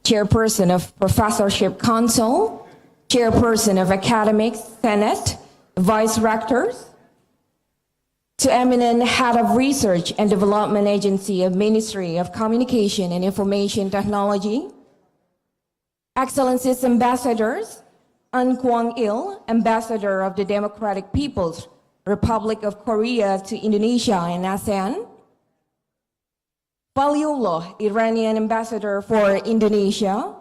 Chairperson of Professorship Council, Chairperson of Academic Senate, Vice Rectors, to eminent Head of Research and Development Agency of Ministry of Communication and Information Technology, Excellencies Ambassadors, An Kwang-il, Ambassador of the Democratic People's Republic of Korea to Indonesia and ASEAN, Valiullah, Iranian Ambassador for Indonesia,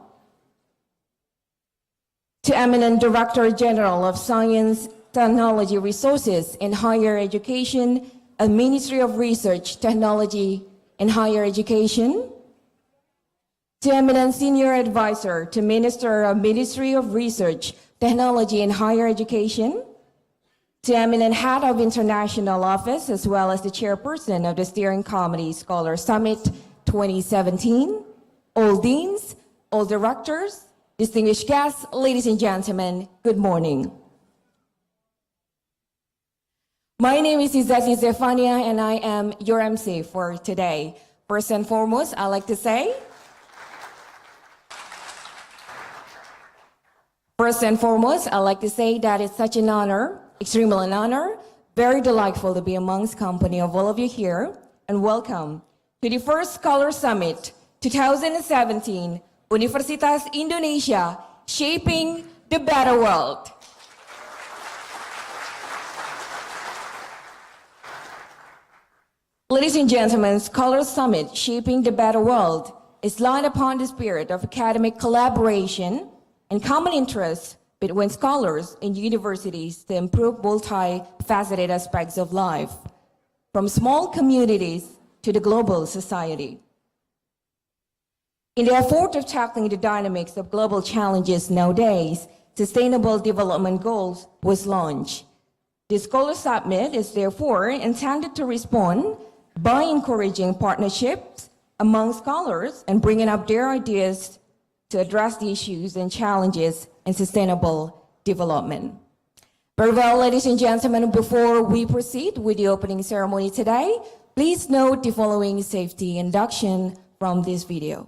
to eminent Director General of Science, Technology Resources and Higher Education at Ministry of Research, Technology and Higher Education, to eminent Senior Advisor to Minister of Ministry of Research, Technology and Higher Education, to eminent Head of International Office, as well as the Chairperson of the Steering Committee Scholar Summit 2017, all deans, all directors, distinguished guests, ladies and gentlemen, good morning. My name is Izati Zefania, and I am your MC for today. First and foremost, I'd like to say, that it's such an honor, extremely an honor, very delightful to be amongst company of all of you here, and welcome to the first Scholar Summit 2017, Universitas Indonesia, Shaping the Better World. Ladies and gentlemen, Scholar Summit, Shaping the Better World, is lined upon the spirit of academic collaboration and common interests between scholars and universities to improve multifaceted aspects of life, from small communities to the global society. In the effort of tackling the dynamics of global challenges nowadays, Sustainable Development Goals was launched. The Scholar Summit is therefore intended to respond by encouraging partnerships among scholars and bringing up their ideas to address the issues and challenges in sustainable development. Very well, ladies and gentlemen, before we proceed with the opening ceremony today, please note the following safety induction from this video.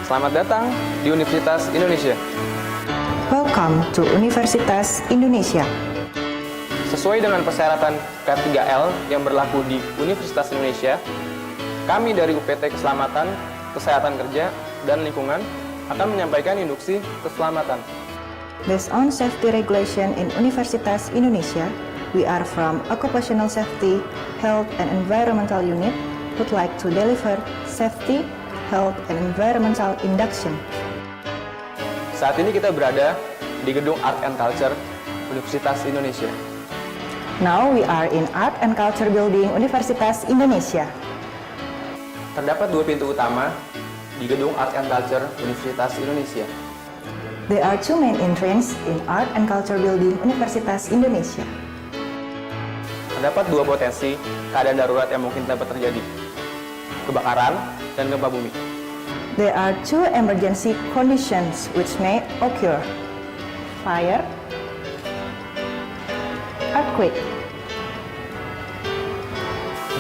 Selamat datang di Universitas Indonesia. Welcome to Universitas Indonesia. Sesuai dengan persyaratan K3L yang berlaku di Universitas Indonesia, kami dari UPT Keselamatan, Kesehatan Kerja, dan Lingkungan akan menyampaikan induksi keselamatan. Based on safety regulation in Universitas Indonesia, we are from Occupational Safety, Health and Environmental Unit would like to deliver safety, health and environmental induction. Saat ini kita berada di Gedung Art and Culture Universitas Indonesia. Now we are in Art and Culture Building Universitas Indonesia. Terdapat dua pintu utama di Gedung Art and Culture Universitas Indonesia. There are two main entrances in Art and Culture Building Universitas Indonesia. Terdapat dua potensi keadaan darurat yang mungkin dapat terjadi: kebakaran dan gempa bumi. There are two emergency conditions which may occur: fire, earthquake.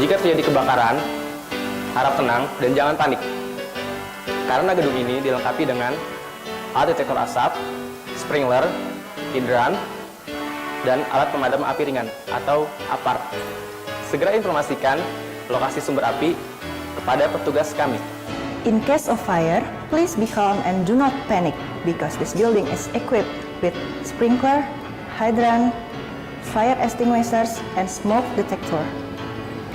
Jika terjadi kebakaran, harap tenang dan jangan panik. Karena gedung ini dilengkapi dengan alat detektor asap, sprinkler, hidran, dan alat pemadam api ringan atau APAR. Segera informasikan lokasi sumber api kepada petugas kami. In case of fire, please be calm and do not panic because this building is equipped with sprinkler, hydrant, fire extinguishers, and smoke detector.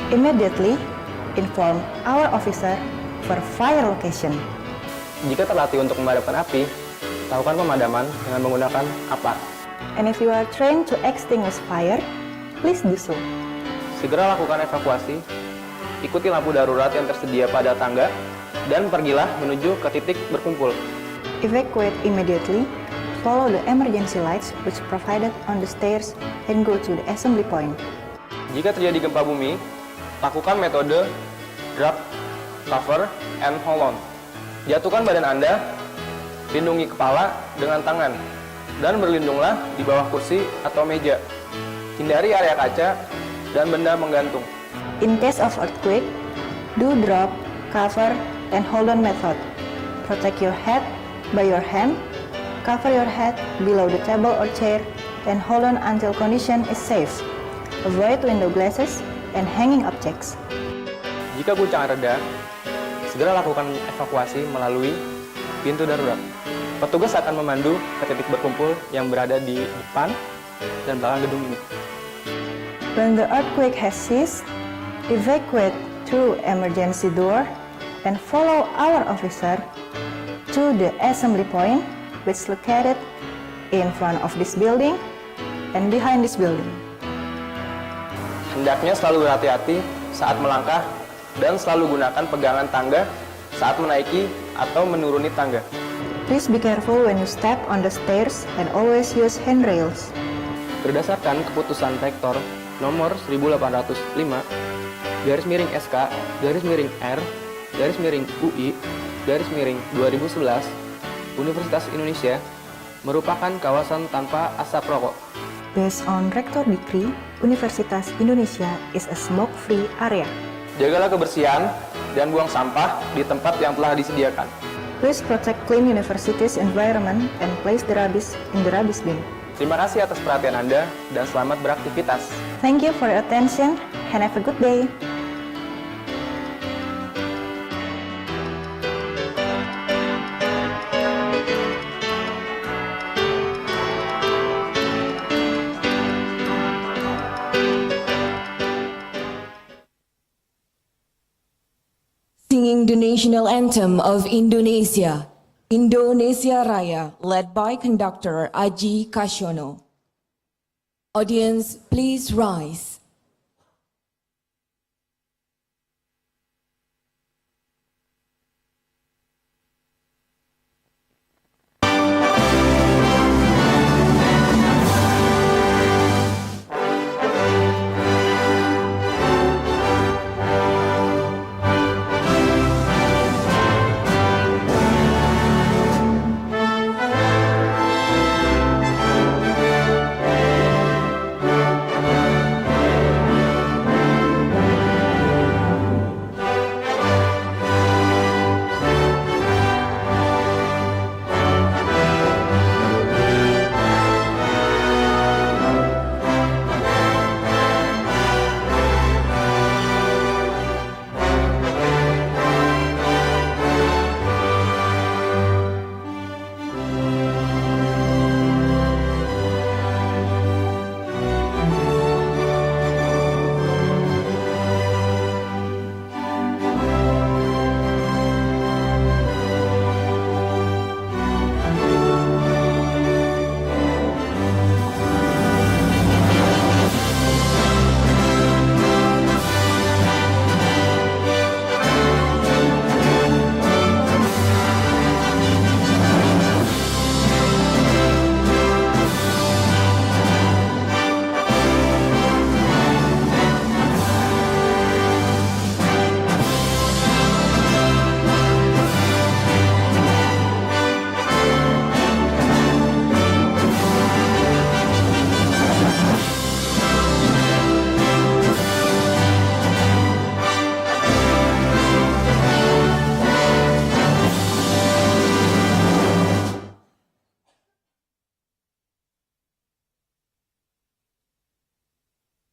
Immediately inform our officer for fire location. Jika terlatih untuk memadamkan api, lakukan pemadaman dengan menggunakan APAR. And if you are trained to extinguish fire, please do so. Segera lakukan evakuasi, ikuti lampu darurat yang tersedia pada tangga, dan pergilah menuju ke titik berkumpul. Evacuate immediately, follow the emergency lights which provided on the stairs, and go to the assembly point. Jika terjadi gempa bumi, lakukan metode drop, cover, and hold on. Jatuhkan badan Anda, lindungi kepala dengan tangan, dan berlindunglah di bawah kursi atau meja. Hindari area kaca dan benda menggantung. In case of earthquake, do drop, cover, and hold on method. Protect your head by your hand, cover your head below the table or chair, and hold on until condition is safe. Avoid window glasses and hanging objects. Jika guncangan reda, segera lakukan evakuasi melalui pintu darurat. Petugas akan memandu ke titik berkumpul yang berada di depan dan belakang gedung ini. When the earthquake has ceased, evacuate through emergency door and follow our officer to the assembly point, which is located in front of this building and behind this building. Hendaknya selalu berhati-hati saat melangkah dan selalu gunakan pegangan tangga saat menaiki atau menuruni tangga. Please be careful when you step on the stairs and always use handrails. Berdasarkan keputusan Rektor nomor 1805 /SK /R/UI /2011 Universitas Indonesia merupakan kawasan tanpa asap rokok. Based on Rector Decree, Universitas Indonesia is a smoke-free area. Jagalah kebersihan dan buang sampah di tempat yang telah disediakan. Please protect clean university's environment and place the rubbish in the rubbish bin. Terima kasih atas perhatian Anda dan selamat beraktivitas. Thank you for your attention and have a good day. Singing the national anthem of Indonesia, Indonesia Raya, led by conductor Aji Kasyono. Audience, please rise.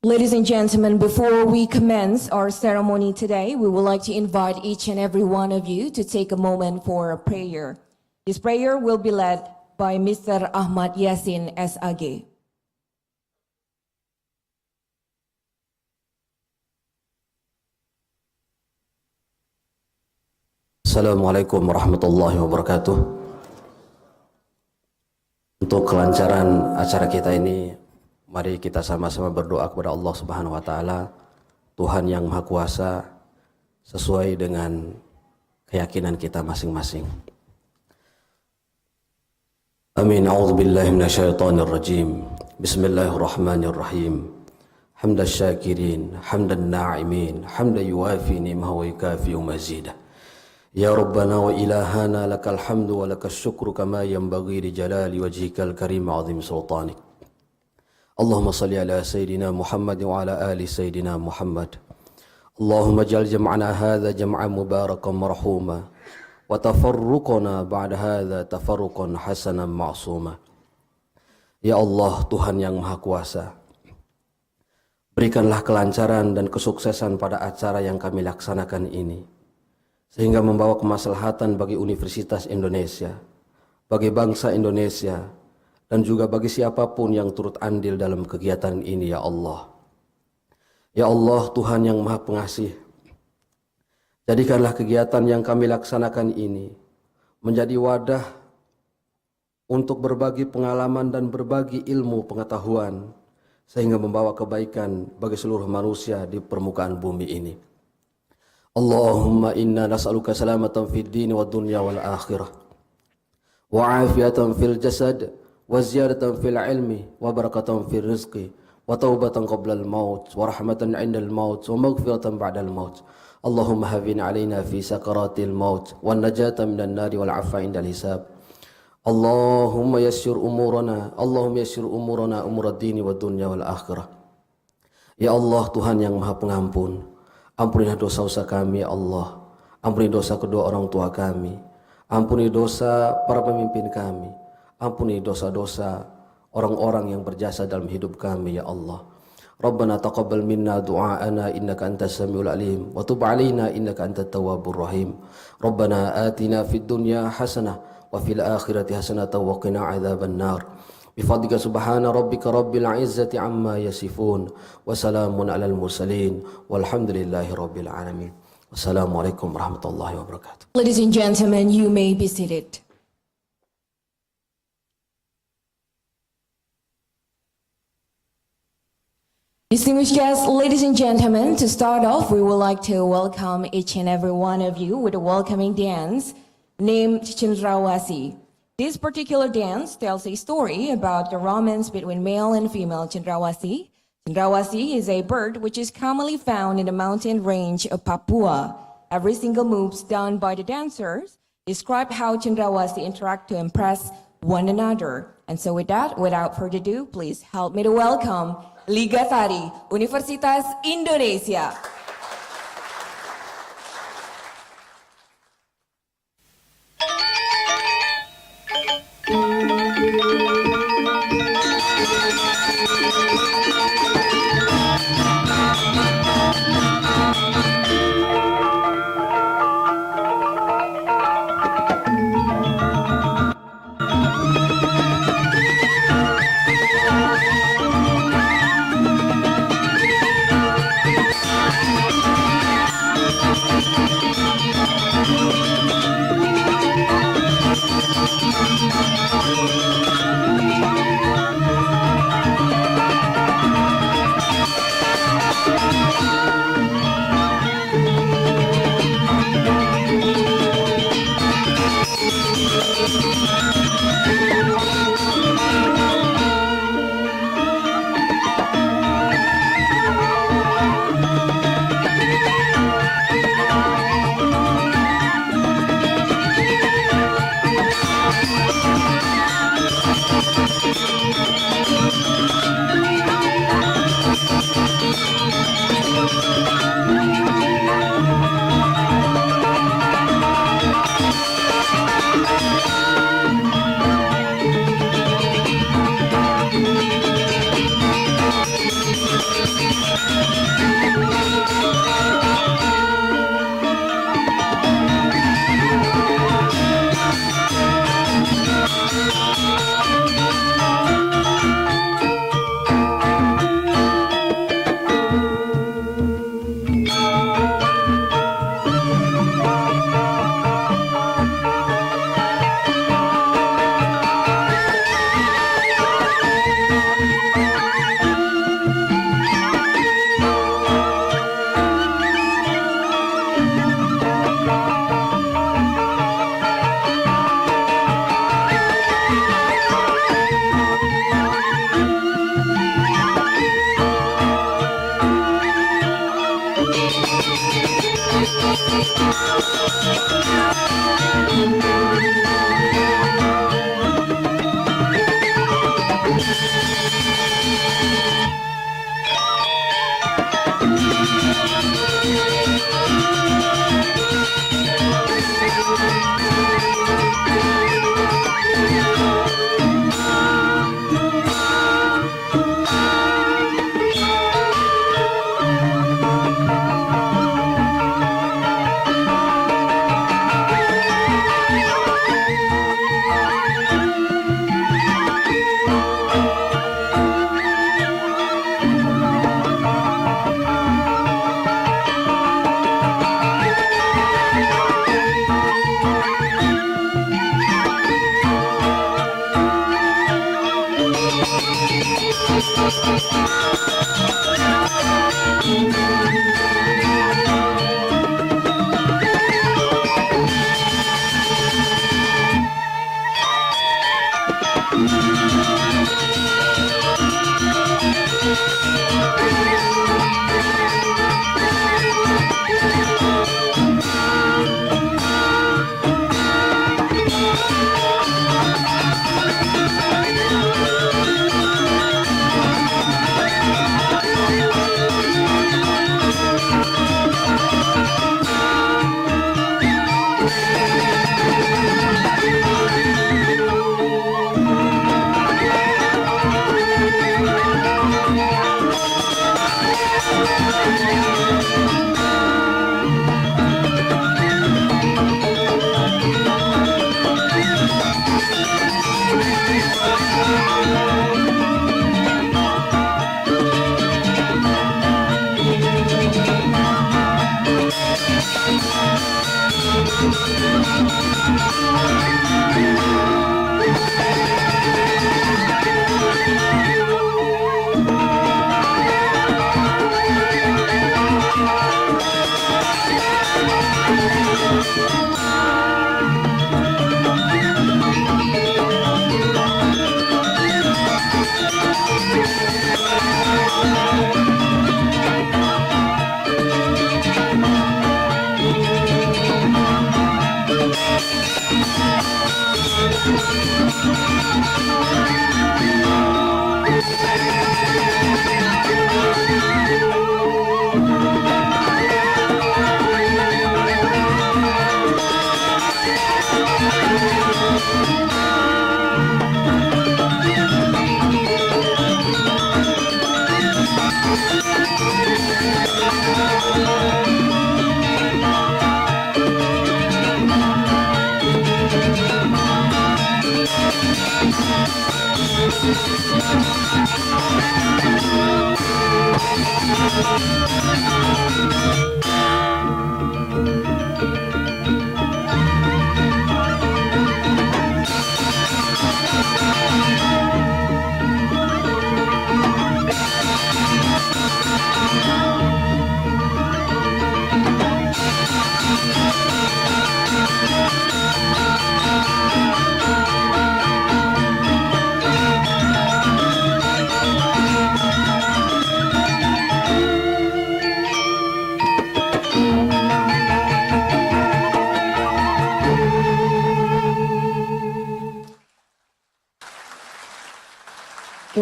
Ladies and gentlemen, before we commence our ceremony today, we would like to invite each and every one of you to take a moment for a prayer. This prayer will be led by Mr. Ahmad Yasin SAG. Assalamualaikum warahmatullahi wabarakatuh. Untuk kelancaran acara kita ini, mari kita sama-sama berdoa kepada Allah Subhanahu wa taala, Tuhan yang Maha Kuasa, sesuai dengan keyakinan kita masing-masing. Amin. A'udzubillahi minasyaitonir rajim. Bismillahirrahmanirrahim. Hamdan syakirin, hamdan na'imin, hamdan yuwafi ni'mahu wa yukafi mazidah. Ya Rabbana wa ilahana lakal hamdu wa lakas syukru kama yanbaghi li jalali wajhikal karim azim sultanik. Allahumma salli ala Sayyidina Muhammad wa ala ali Sayyidina Muhammad. Allahumma jal jam'ana hadha jam'an mubarakan marhuma wa tafarruqana ba'da hadha tafarruqan hasanan ma'suma. Ya Allah, Tuhan yang Maha Kuasa, berikanlah kelancaran dan kesuksesan pada acara yang kami laksanakan ini, sehingga membawa kemaslahatan bagi Universitas Indonesia, bagi bangsa Indonesia, dan juga bagi siapapun yang turut andil dalam kegiatan ini, ya Allah. Ya Allah, Tuhan yang Maha Pengasih, jadikanlah kegiatan yang kami laksanakan ini menjadi wadah untuk berbagi pengalaman dan berbagi ilmu pengetahuan, sehingga membawa kebaikan bagi seluruh manusia di permukaan bumi ini. Allahumma inna nas'aluka salamatan fid din wa dunya wal akhirah, wa afiatan fil jasad, wa ziyadatan fil ilmi, wa barakatan fil rizqi, wa taubatan qabla al maut, wa rahmatan 'inda al maut, wa maghfiratan ba'da al maut. Allahumma hawwin 'alaina fi sakaratil maut, wa najatan minan nari wal 'afwa 'inda al hisab. Allahumma yassir umurana, Allahumma yassir umurana umurad dini wa dunya wal akhirah. Ya Allah, Tuhan yang Maha Pengampun, ampunilah dosa-dosa kami, ya Allah. Ampuni dosa kedua orang tua kami, ampuni dosa para pemimpin kami, ampuni dosa-dosa orang-orang yang berjasa dalam hidup kami, ya Allah. Rabbana taqabbal minna du'aana innaka antas samiul alim wa tub 'alaina innaka antat tawwabur rahim. Rabbana atina fid dunya hasanah wa fil akhirati hasanatan wa qina 'adzaban nar. Bifadlika subhana rabbika rabbil 'izzati 'amma yasifun wa salamun 'alal mursalin walhamdulillahi rabbil alamin. Wassalamualaikum warahmatullahi wabarakatuh. Ladies and gentlemen, you may be seated. Distinguished guests, ladies and gentlemen, to start off, we would like to welcome each and every one of you with a welcoming dance named Cendrawasih. This particular dance tells a story about the romance between male and female Cendrawasih. Cendrawasih is a bird which is commonly found in the mountain range of Papua. Every single moves done by the dancers describe how Cendrawasih interact to impress one another. And so with that, without further ado, please help me to welcome Liga Tari, Universitas Indonesia.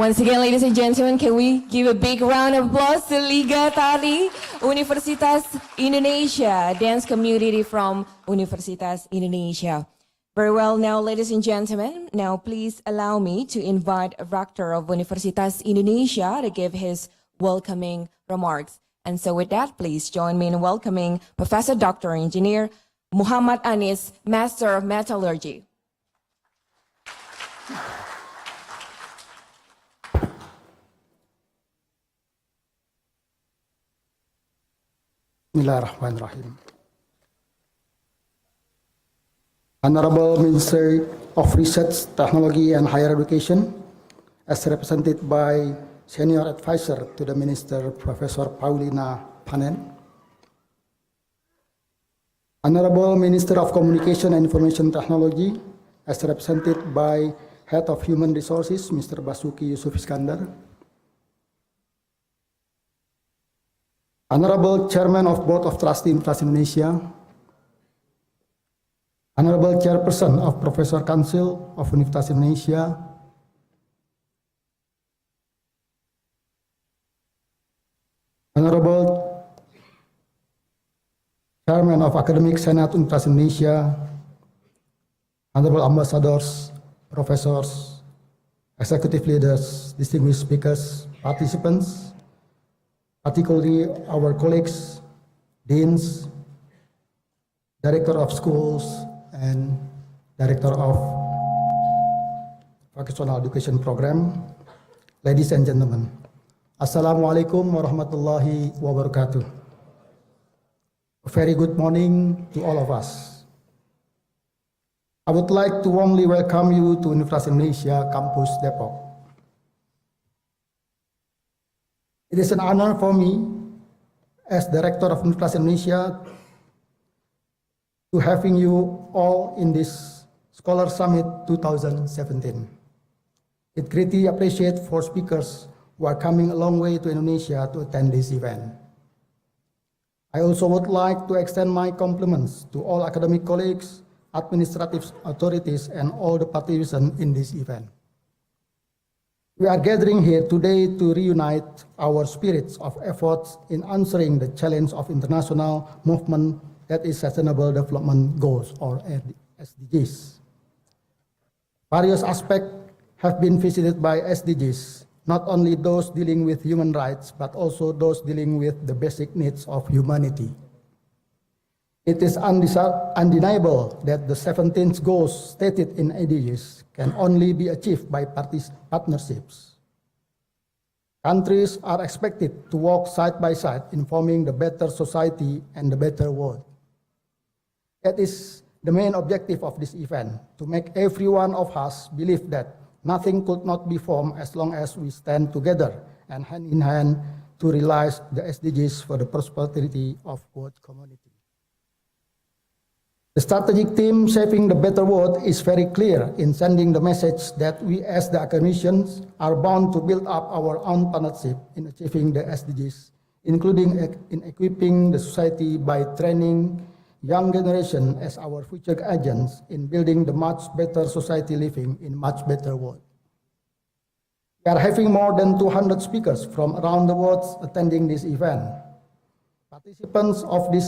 Once again, ladies and gentlemen, can we give a big round of applause to Liga Tari Universitas Indonesia, dance community from Universitas Indonesia. Very well, now, ladies and gentlemen, now please allow me to invite Rector of Universitas Indonesia to give his welcoming remarks. And so with that, please join me in welcoming Professor Dr. Engineer Muhammad Anis, Master of Metallurgy. Bismillahirrahmanirrahim. Honorable Minister of Research, Technology and Higher Education, as represented by Senior Advisor to the Minister, Professor Paulina Panen. Honorable Minister of Communication and Information Technology, as represented by Head of Human Resources, Mr. Basuki Yusuf Iskandar. Honorable Chairman of Board of Trustees Universitas Indonesia, Honorable Chairperson of Professor Council of Universitas Indonesia, Honorable Chairman of Academic Senate Universitas Indonesia, Honorable Ambassadors, Professors, Executive Leaders, distinguished speakers, participants, particularly our colleagues, deans, director of schools, and director of vocational education program, ladies and gentlemen. Assalamualaikum warahmatullahi wabarakatuh. A very good morning to all of us. I would like to warmly welcome you to Universitas Indonesia Campus Depok. It is an honor for me, as Director of Universitas Indonesia, to having you all in this Scholar Summit 2017. It greatly appreciates for speakers who are coming a long way to Indonesia to attend this event. I also would like to extend my compliments to all academic colleagues, administrative authorities, and all the participants in this event. We are gathering here today to reunite our spirits of efforts in answering the challenge of international movement that is Sustainable Development Goals, or SDGs. Various aspects have been visited by SDGs, not only those dealing with human rights, but also those dealing with the basic needs of humanity. It is undeniable that the 17 goals stated in SDGs can only be achieved by partnerships. Countries are expected to work side by side in forming the better society and the better world. That is the main objective of this event, to make every one of us believe that nothing could not be formed as long as we stand together and hand in hand to realize the SDGs for the prosperity of world community. The strategic theme, Shaping the Better World, is very clear in sending the message that we as the academicians are bound to build up our own partnership in achieving the SDGs, including in equipping the society by training young generation as our future agents in building the much better society living in much better world. We are having more than 200 speakers from around the world attending this event. Participants of this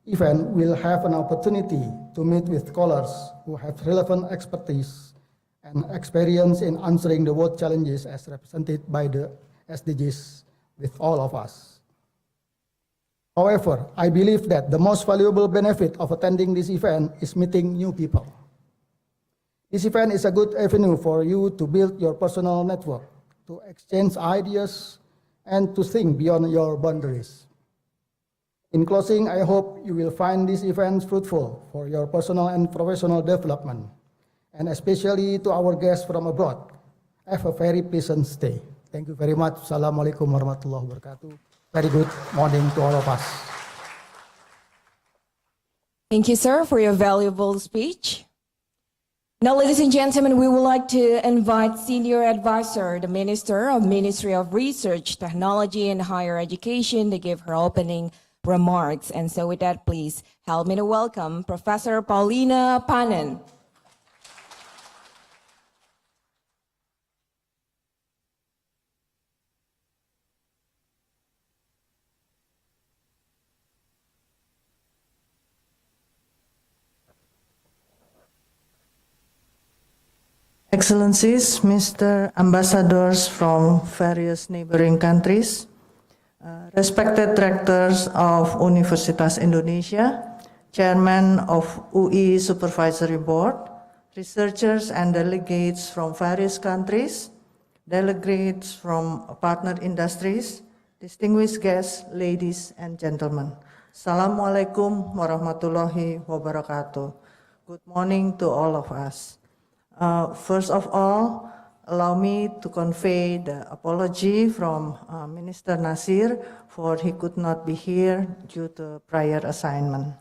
event will have an opportunity to meet with scholars who have relevant expertise and experience in answering the world challenges as represented by the SDGs with all of us. However, I believe that the most valuable benefit of attending this event is meeting new people. This event is a good avenue for you to build your personal network, to exchange ideas, and to think beyond your boundaries. In closing, I hope you will find these events fruitful for your personal and professional development, and especially to our guests from abroad. Have a very pleasant stay. Thank you very much. Assalamualaikum warahmatullahi wabarakatuh. Very good morning to all of us. Thank you, sir, for your valuable speech. Now, ladies and gentlemen, we would like to invite Senior Advisor, the Minister of Ministry of Research, Technology, and Higher Education to give her opening remarks. And so with that, please help me to welcome Professor Paulina Panen. Excellencies, Mr. Ambassadors from various neighboring countries, respected rectors of Universitas Indonesia, chairman of UI Supervisory Board, researchers and delegates from various countries, delegates from partner industries, distinguished guests, ladies and gentlemen. Assalamualaikum warahmatullahi wabarakatuh. Good morning to all of us. First of all, allow me to convey the apology from Minister Nasir for he could not be here due to prior assignment.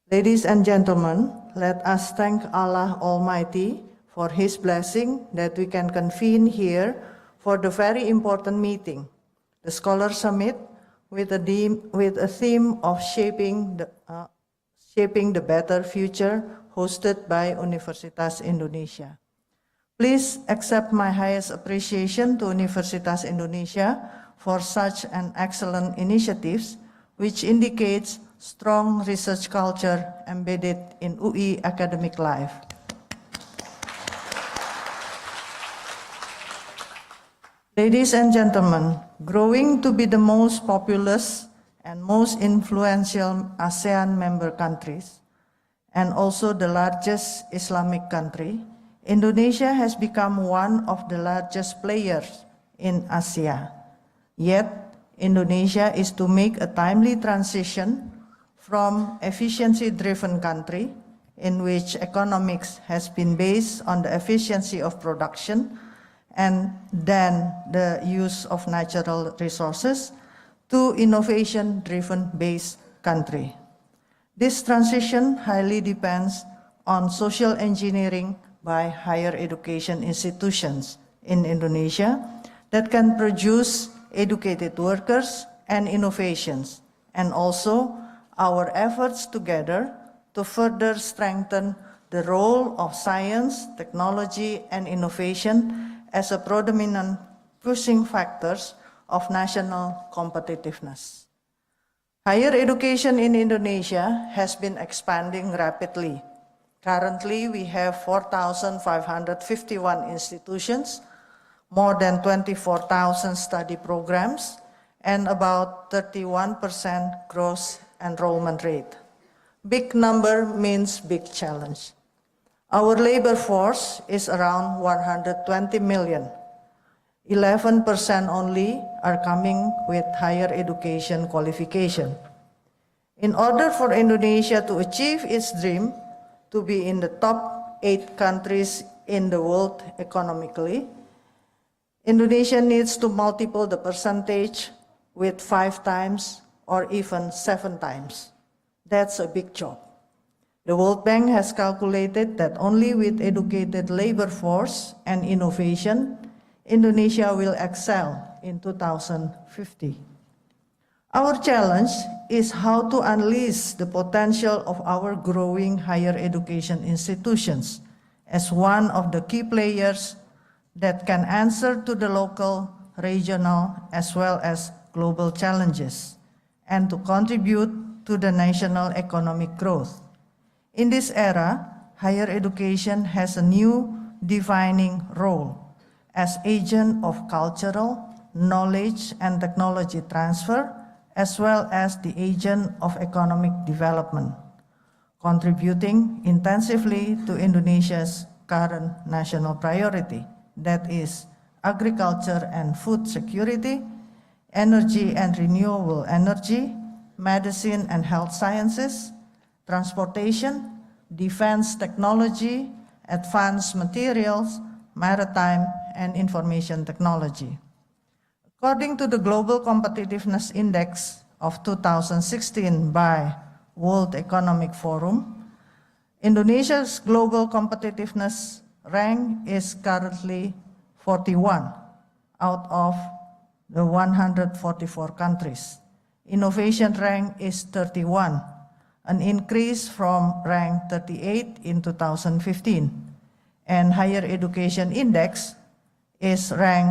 Ladies and gentlemen, let us thank Allah Almighty for His blessing that we can convene here for the very important meeting, the Scholar Summit, with a theme of shaping the better future, hosted by Universitas Indonesia. Please accept my highest appreciation to Universitas Indonesia for such an excellent initiatives, which indicates strong research culture embedded in UI academic life. Ladies and gentlemen, growing to be the most populous and most influential ASEAN member countries, and also the largest Islamic country, Indonesia has become one of the largest players in Asia. Yet, Indonesia is to make a timely transition from efficiency-driven country, in which economics has been based on the efficiency of production and then the use of natural resources, to innovation-driven based country. This transition highly depends on social engineering by higher education institutions in Indonesia that can produce educated workers and innovations, and also our efforts together to further strengthen the role of science, technology, and innovation as a predominant pushing factors of national competitiveness. Higher education in Indonesia has been expanding rapidly. Currently, we have 4,551 institutions, more than 24,000 study programs, and about 31% gross enrollment rate. Big number means big challenge. Our labor force is around 120 million. 11% only are coming with higher education qualification. In order for Indonesia to achieve its dream to be in the top 8 countries in the world economically, Indonesia needs to multiple the percentage with 5 times or even 7 times. That's a big job. The World Bank has calculated that only with educated labor force and innovation, Indonesia will excel in 2050. Our challenge is how to unleash the potential of our growing higher education institutions as one of the key players that can answer to the local, regional, as well as global challenges, and to contribute to the national economic growth. In this era, higher education has a new defining role as agent of cultural, knowledge, and technology transfer, as well as the agent of economic development, contributing intensively to Indonesia's current national priority, that is agriculture and food security, energy and renewable energy, medicine and health sciences, transportation, defense technology, advanced materials, maritime, and information technology. According to the Global Competitiveness Index of 2016 by World Economic Forum, Indonesia's global competitiveness rank is currently 41 out of the 144 countries. Innovation rank is 31, an increase from rank 38 in 2015. And higher education index is rank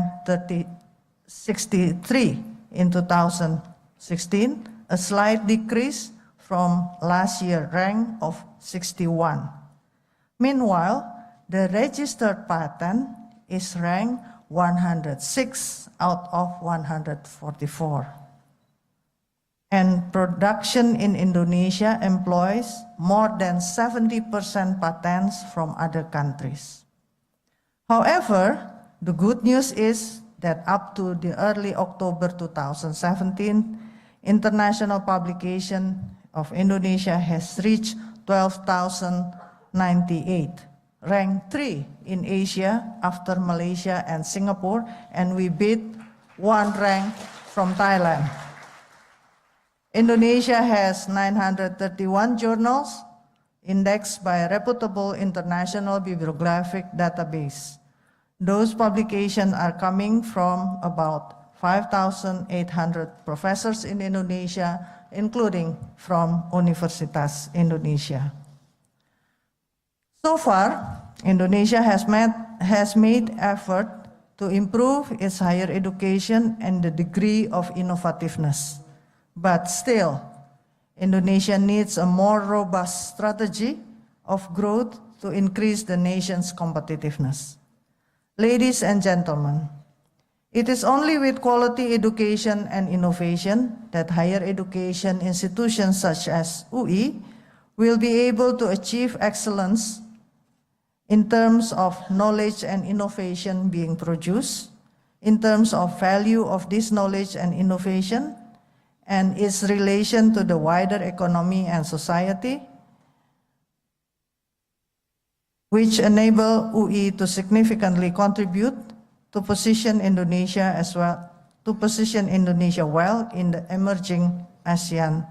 63 in 2016, a slight decrease from last year's rank of 61. Meanwhile, the registered patent is ranked 106 out of 144. And production in Indonesia employs more than 70% patents from other countries. However, the good news is that up to the early October 2017, international publication of Indonesia has reached 12,098, ranked 3 in Asia after Malaysia and Singapore, and we beat 1 rank from Thailand. Indonesia has 931 journals indexed by a reputable international bibliographic database. Those publications are coming from about 5,800 professors in Indonesia, including from Universitas Indonesia. So far, Indonesia has made effort to improve its higher education and the degree of innovativeness. But still, Indonesia needs a more robust strategy of growth to increase the nation's competitiveness. Ladies and gentlemen, it is only with quality education and innovation that higher education institutions such as UI will be able to achieve excellence in terms of knowledge and innovation being produced, in terms of value of this knowledge and innovation, and its relation to the wider economy and society, which enable UI to significantly contribute to position Indonesia well in the emerging ASEAN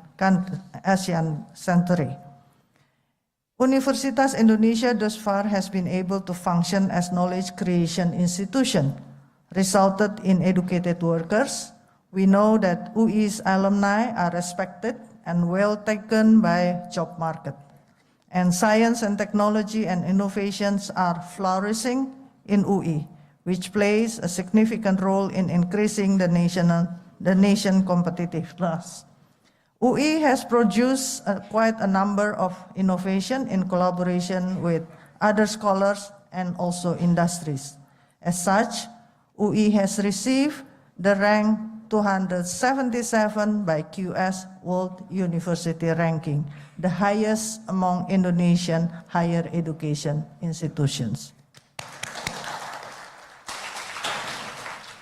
century. Universitas Indonesia thus far has been able to function as knowledge creation institution, resulted in educated workers. We know that UI's alumni are respected and well taken by job market. And science and technology and innovations are flourishing in UI, which plays a significant role in increasing the nation competitiveness. UI has produced quite a number of innovation in collaboration with other scholars and also industries. As such, UI has received the rank 277 by QS World University Ranking, the highest among Indonesian higher education institutions.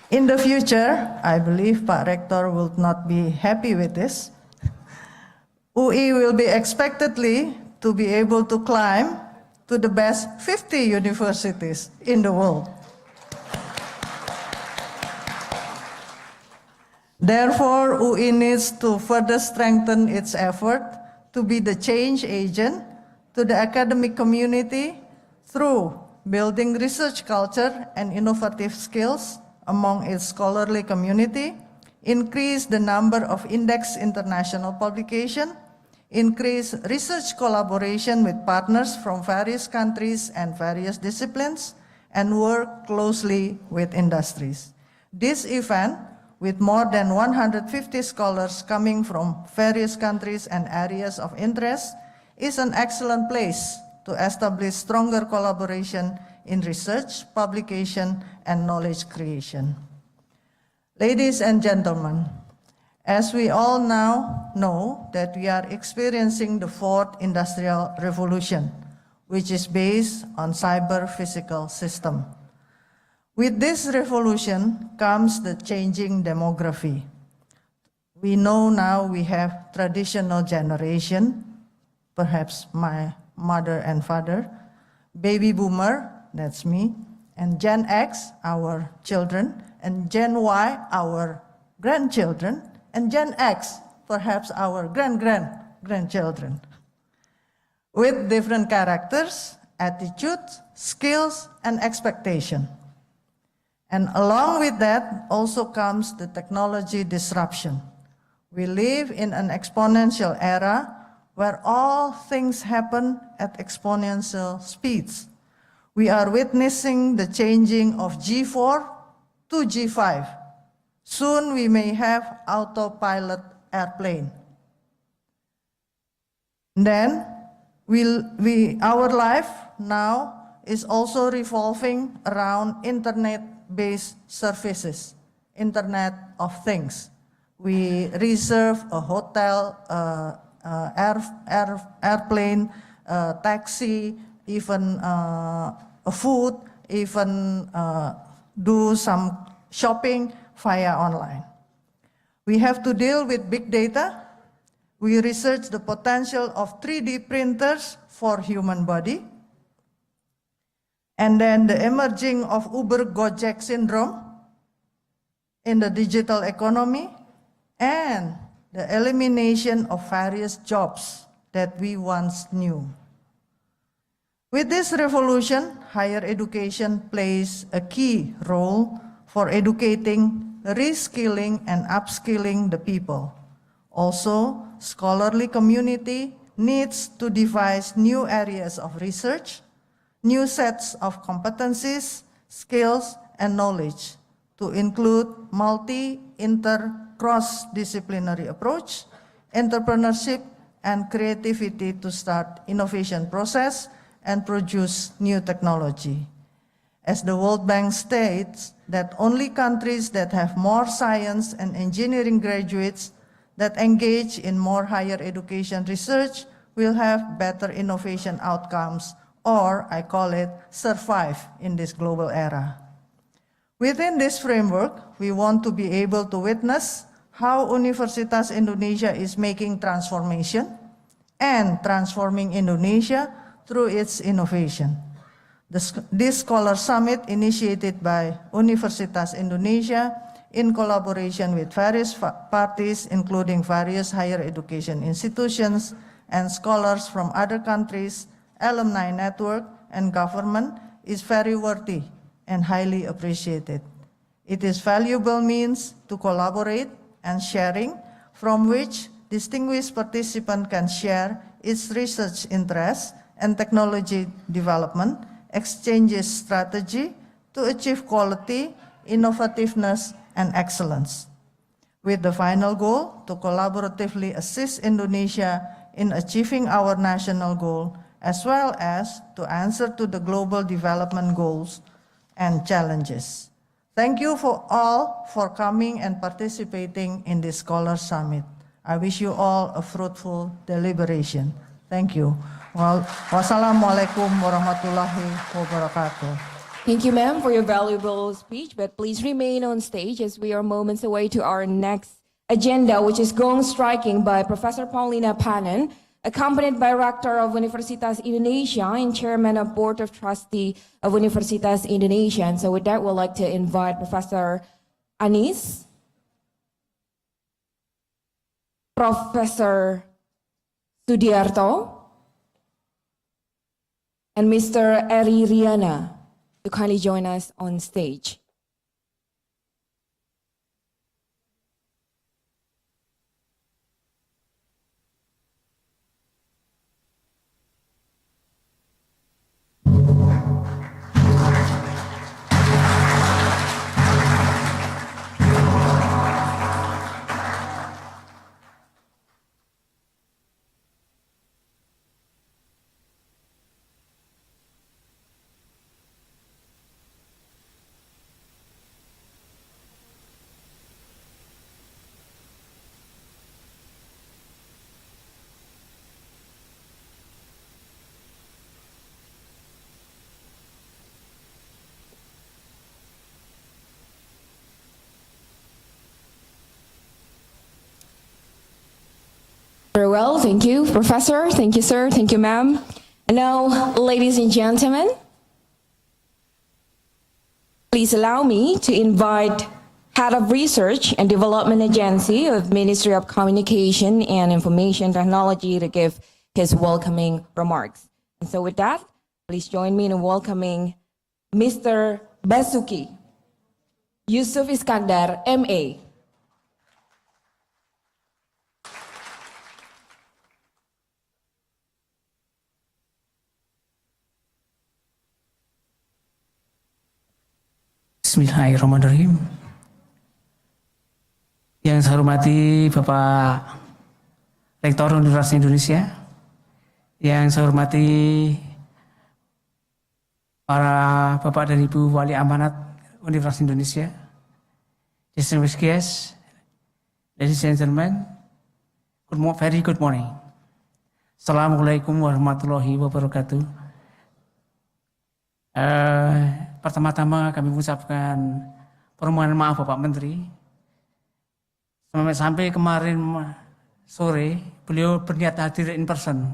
In the future, I believe Pak Rector will not be happy with this. UI will be expectedly to be able to climb to the best 50 universities in the world. Therefore, UI needs to further strengthen its effort to be the change agent to the academic community through building research culture and innovative skills among its scholarly community, increase the number of indexed international publications, increase research collaboration with partners from various countries and various disciplines, and work closely with industries. This event, with more than 150 scholars coming from various countries and areas of interest, is an excellent place to establish stronger collaboration in research, publication, and knowledge creation. Ladies and gentlemen, as we all now know that we are experiencing the 4th industrial revolution, which is based on cyber-physical system. With this revolution comes the changing demography, We know now we have traditional generation, perhaps my mother and father, baby boomer, that's me, and Gen X, our children, and Gen Y, our grandchildren, and Gen X, perhaps our grandchildren, with different characters, attitudes, skills, and expectation. And along with that also comes the technology disruption. We live in an exponential era where all things happen at exponential speeds. We are witnessing the changing of G4 to G5. Soon we may have autopilot airplane. Then our life now is also revolving around internet-based services, Internet of Things. We reserve a hotel, airplane, taxi, even a food, even do some shopping via online. We have to deal with big data. We research the potential of 3D printers for human body. And then the emerging of Uber Gojek syndrome in the digital economy, and the elimination of various jobs that we once knew. With this revolution, higher education plays a key role for educating, reskilling, and upskilling the people. Also, scholarly community needs to devise new areas of research, new sets of competencies, skills, and knowledge to include cross-disciplinary approach, entrepreneurship, and creativity to start innovation process and produce new technology. As the World Bank states that only countries that have more science and engineering graduates that engage in more higher education research will have better innovation outcomes, or I call it survive in this global era. Within this framework, we want to be able to witness how Universitas Indonesia is making transformation and transforming Indonesia through its innovation. This Scholar Summit, initiated by Universitas Indonesia in collaboration with various parties, including various higher education institutions and scholars from other countries, alumni network, and government, is very worthy and highly appreciated. It is valuable means to collaborate and sharing, from which distinguished participant can share its research interests and technology development, exchanges strategy to achieve quality, innovativeness, and excellence, with the final goal to collaboratively assist Indonesia in achieving our national goal, as well as to answer to the global development goals and challenges. Thank you for all for coming and participating in this Scholar Summit. I wish you all a fruitful deliberation. Thank you. Wassalamualaikum warahmatullahi wabarakatuh. Thank you, ma'am, for your valuable speech, but please remain on stage as we are moments away to our next agenda, which is Gong Striking by Professor Paulina Panen, accompanied by Rector of Universitas Indonesia and Chairman of Board of Trustee of Universitas Indonesia. And so with that, we'd like to invite Professor Anis, Professor Sudiarto, and Mr. Eri Riana to kindly join us on stage. Very well, thank you, Professor. Thank you, sir. Thank you, ma'am. And now, ladies and gentlemen, please allow me to invite Head of Research and Development Agency of Ministry of Communication and Information Technology to give his welcoming remarks. And so with that, please join me in welcoming Mr. Basuki Yusuf Iskandar, MA. Bismillahirrahmanirrahim. Yang saya hormati Bapak Rektor Universitas Indonesia, yang saya hormati para Bapak dan Ibu Wali Amanat Universitas Indonesia, distinguished guests, ladies and gentlemen, very good morning. Assalamualaikum warahmatullahi wabarakatuh. Pertama-tama kami mengucapkan permohonan maaf Bapak Menteri. Sampai kemarin sore beliau berniat hadir in person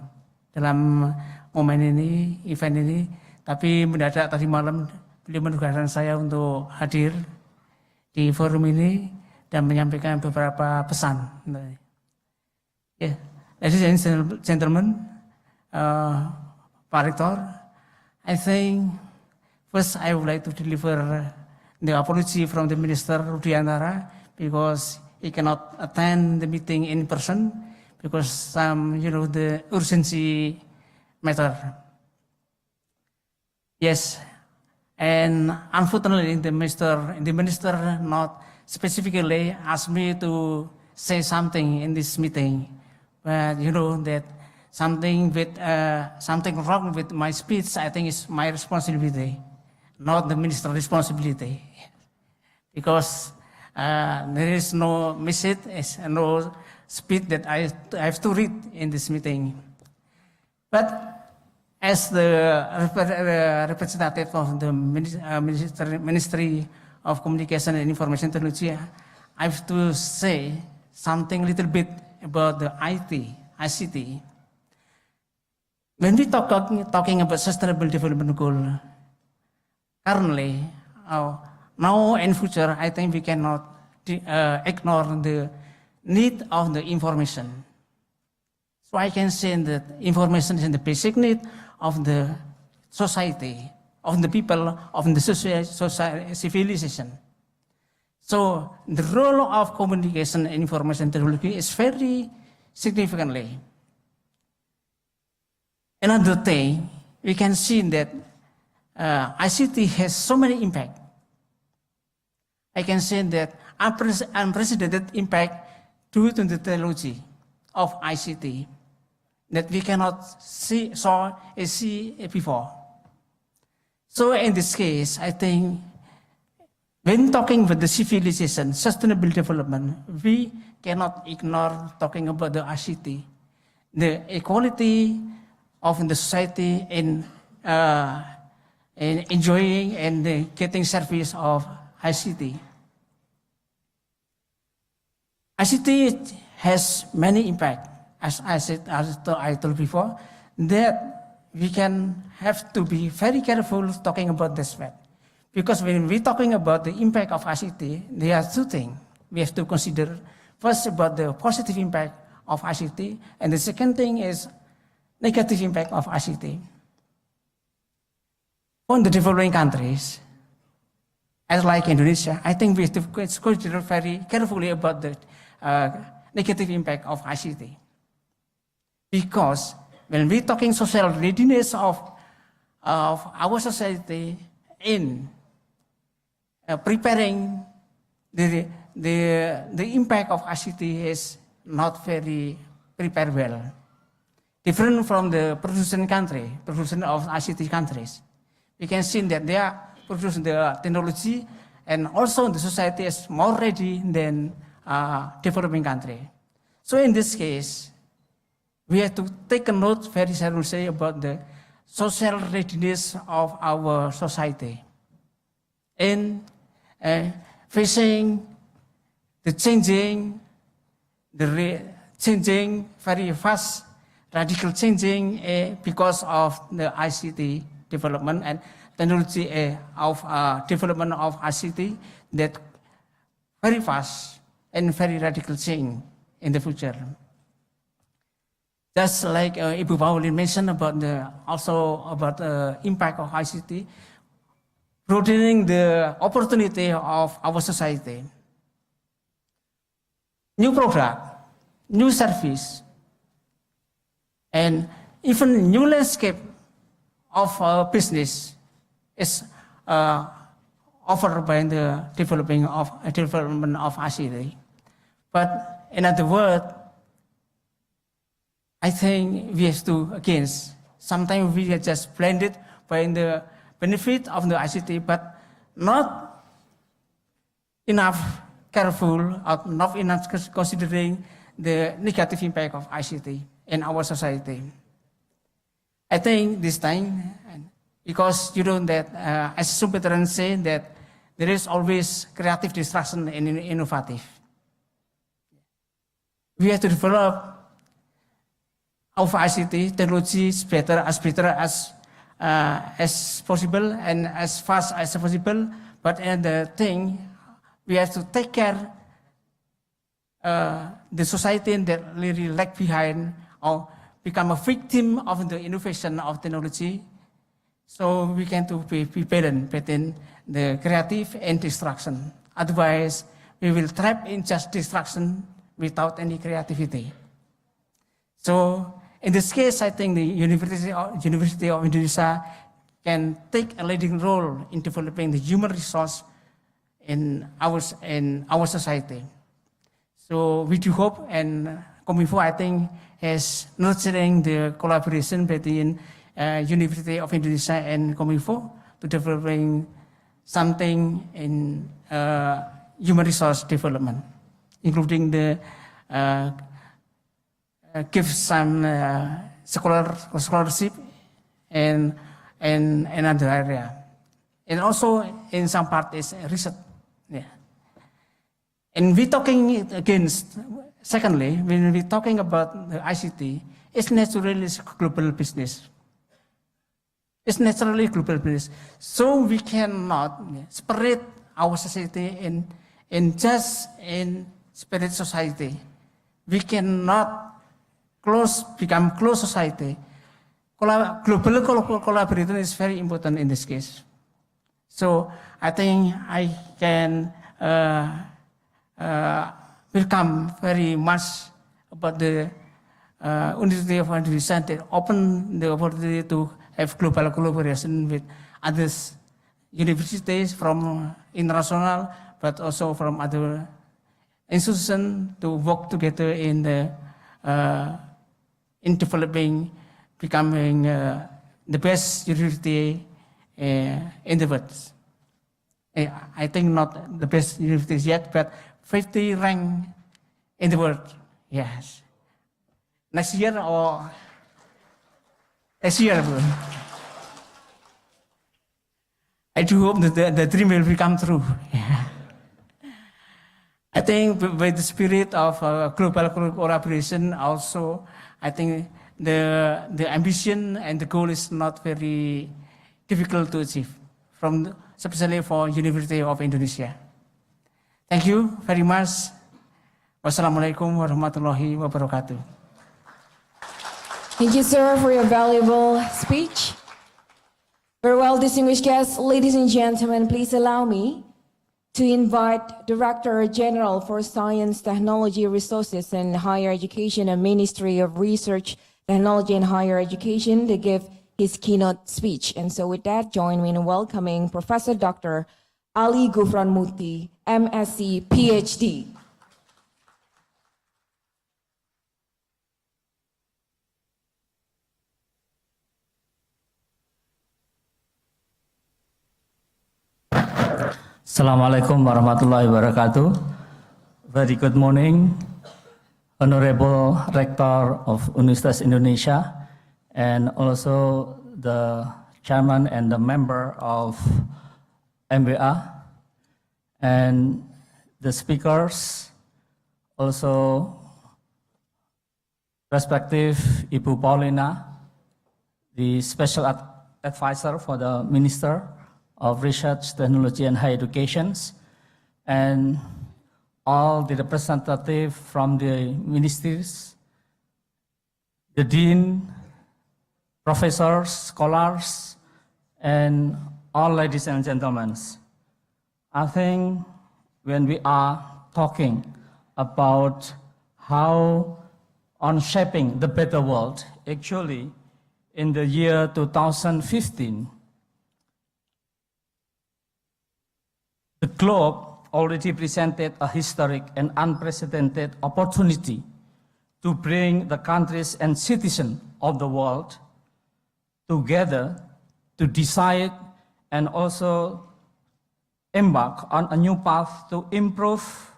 dalam momen ini, event ini, tapi mendadak tadi malam beliau menugaskan saya untuk hadir di forum ini dan menyampaikan beberapa pesan. Ladies and gentlemen, Pak Rektor, I think first, I would like to deliver the apology from the Minister Rudiantara because he cannot attend the meeting in person because the urgency matter. Yes, and unfortunately, the minister not specifically asked me to say something in this meeting, but you know that something wrong with my speech, I think is my responsibility, not the minister's responsibility, because there is no message, no speech that I have to read in this meeting. But as the representative of the Ministry of Communication and Information Technology, I have to say something little bit about the ICT. When we talking about sustainable development goal, currently, now and future, I think we cannot ignore the need of the information. So I can say that information is the basic need of the society, of the people, of the civilization. So the role of communication and information technology is very significantly. Another thing, we can see that ICT has so many impact. I can say that unprecedented impact due to the technology of ICT that we cannot see before. So in this case, I think when talking about the civilization, sustainable development, we cannot ignore talking about the ICT, the equality of the society in enjoying and getting service of ICT. ICT has many impact, as I told before, that we can have to be very careful talking about this fact. Because when we're talking about the impact of ICT, there are two things we have to consider. First, about the positive impact of ICT, and the second thing is negative impact of ICT. On the developing countries, as like Indonesia, I think we have to consider very carefully about the negative impact of ICT. Because when we're talking social readiness of our society in preparing the impact of ICT is not very prepared well. Different from the producing of ICT countries. We can see that they are producing the technology and also the society is more ready than developing country. So in this case, we have to take a note very seriously about the social readiness of our society in facing the changing very fast, radical changing because of the ICT development and technology of development of ICT that very fast and very radical change in the future. Just like Ibu Paulin mentioned about the impact of ICT, broadening the opportunity of our society. New product, new service, and even new landscape of business is offered by the development of ICT. But in other words, I think we have to, again, sometimes we are just blinded by the benefit of the ICT, but not enough careful or not enough considering the negative impact of ICT in our society. I think this time, because you know that, as Sumpeteran said, that there is always creative distraction and innovative. We have to develop our ICT technologies better as possible and as fast as possible. But the thing, we have to take care the society that really lag behind or become a victim of the innovation of technology. So we can to be balance between the creative and distraction. Otherwise, we will trap in just distraction without any creativity. So in this case, I think the University of Indonesia can take a leading role in developing the human resource in our society. So we do hope, and Kominfo, I think, is nurturing the collaboration between University of Indonesia and Kominfo to developing something in human resource development, including the give some scholarship and another area, and also in some part is research. Yeah. And we talking against. Secondly, when we talking about the ICT, it's naturally global business. It's naturally global business. So we cannot separate our society in just in separate society. We cannot become close society. Global collaboration is very important in this case. So I think I can welcome very much about the University of Indonesia that open the opportunity to have global collaboration with other universities from international, but also from other institutions to work together in the in developing, becoming the best university in the world. I think not the best universities yet, but 50 rank in the world. Yes. Next year or next year. I do hope that the dream will become true. Yeah. I think with the spirit of global collaboration also, I think the ambition and the goal is not very difficult to achieve, especially for University of Indonesia. Thank you very much. Wassalamualaikum warahmatullahi wabarakatuh. Thank you, sir, for your valuable speech. Very well, distinguished guests, ladies and gentlemen, please allow me to invite Director General for Science, Technology, Resources, and Higher Education and Ministry of Research, Technology, and Higher Education to give his keynote speech. And so with that, join me in welcoming Professor Dr. Ali Gufran Muti, MSc, PhD. Assalamualaikum warahmatullahi wabarakatuh. Very good morning, Honorable Rector of Universitas Indonesia, and also the Chairman and the member of MBA, and the speakers, also respective Ibu Paulina, the Special Advisor for the Minister of Research, Technology and Higher Education, and all the representatives from the ministries, the Dean, professors, scholars, and all ladies and gentlemen. I think when we are talking about how on shaping the better world, actually in the year 2015, the globe already presented a historic and unprecedented opportunity to bring the countries and citizens of the world together to decide and also embark on a new path to improve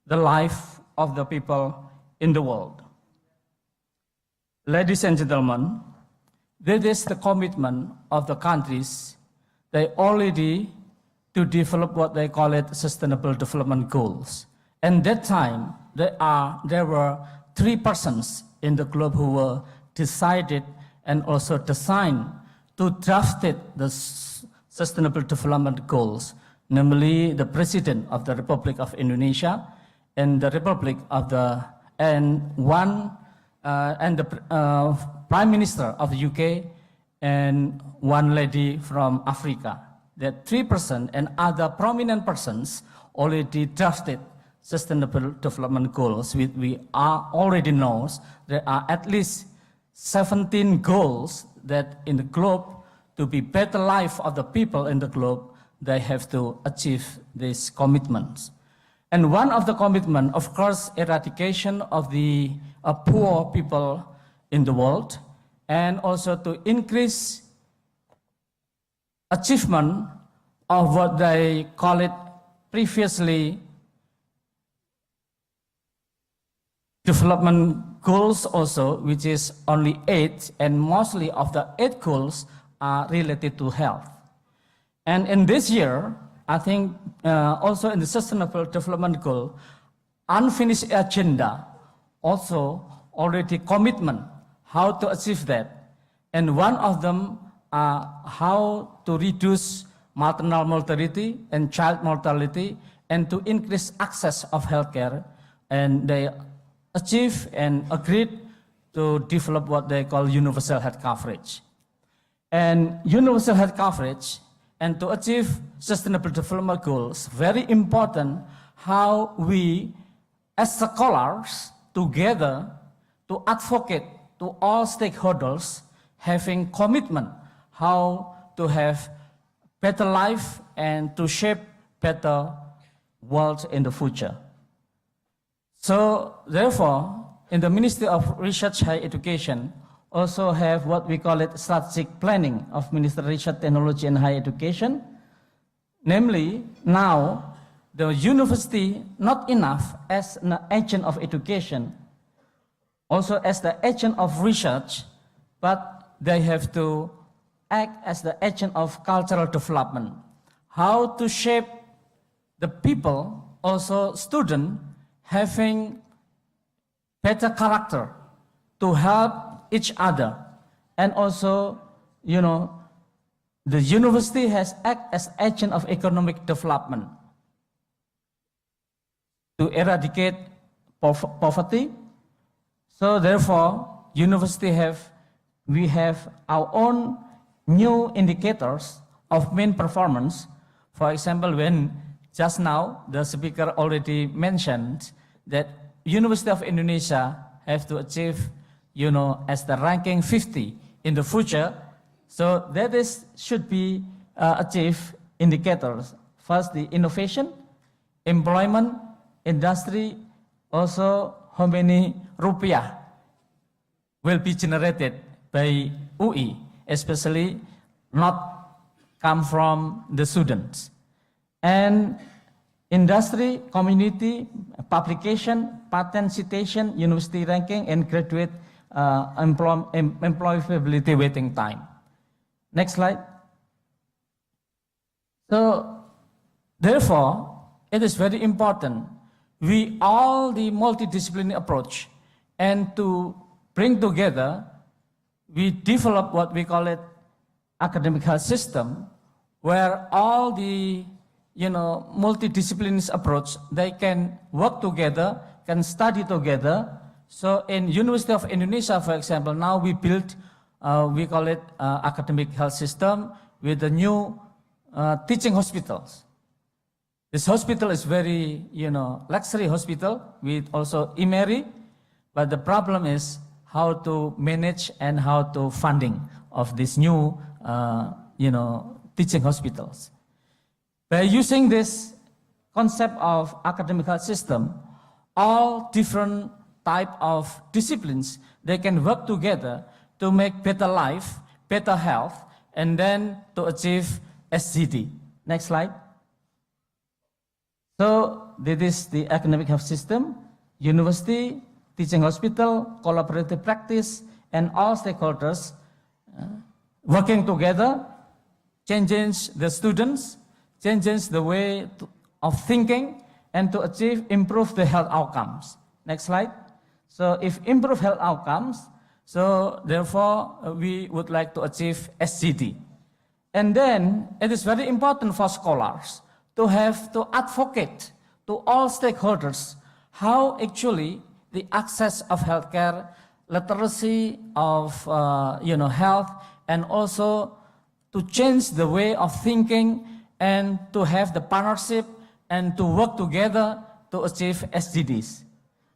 the life of the people in the world. Ladies and gentlemen, this is the commitment of the countries. They already to develop what they call it Sustainable Development Goals. And that time, there were 3 persons in the globe who were decided and also designed to draft it, the Sustainable Development Goals, namely the President of the Republic of Indonesia and the Republic of the Prime Minister of the UK and one lady from Africa. That 3 persons and other prominent persons already drafted Sustainable Development Goals. We are already knows there are at least 17 goals that in the globe to be better life of the people in the globe, they have to achieve these commitments. And one of the commitment, of course, eradication of the poor people in the world, and also to increase achievement of what they call it previously development goals also, which is only 8, and mostly of the 8 goals are related to health. And in this year, I think also in the Sustainable Development Goal, unfinished agenda also already commitment how to achieve that. And one of them are how to reduce maternal mortality and child mortality and to increase access of healthcare. And they achieve and agreed to develop what they call universal health coverage. And universal health coverage and to achieve Sustainable Development Goals, very important how we as scholars together to advocate to all stakeholders having commitment how to have better life and to shape better world in the future. So therefore, in the Ministry of Research Higher Education, also have what we call it strategic planning of Ministry of Research, Technology and Higher Education. Namely, now the university not enough as an agent of education, also as the agent of research, but they have to act as the agent of cultural development. How to shape the people, also students, having better character to help each other. And also, the university has act as agent of economic development to eradicate poverty. So therefore, we have our own new indicators of main performance. For example, when just now the speaker already mentioned that University of Indonesia have to achieve, as the ranking 50 in the future. So that should be achieved indicators. First, the innovation, employment, industry, also how many rupiah will be generated by UI, especially not come from the students. And industry, community, publication, patent citation, university ranking, and graduate employability waiting time. Next slide. So, therefore, it is very important we all the multidisciplinary approach and to bring together, we develop what we call it academic health system, where all the multidisciplinary approach, they can work together, can study together. So in University of Indonesia, for example, now we built, we call it academic health system with the new teaching hospitals. This hospital is very, luxury hospital with also IMERI, but the problem is how to manage and how to funding of these new, teaching hospitals. By using this concept of academic health system, all different type of disciplines, they can work together to make better life, better health, and then to achieve SDG. Next slide. So this is the academic health system, university, teaching hospital, collaborative practice, and all stakeholders working together, changes the students, changes the way of thinking, and to achieve, improve the health outcomes. Next slide. So if improve health outcomes, so therefore we would like to achieve SDG. And then it is very important for scholars to have to advocate to all stakeholders how actually the access of healthcare, literacy of health, and also to change the way of thinking and to have the partnership and to work together to achieve SDGs.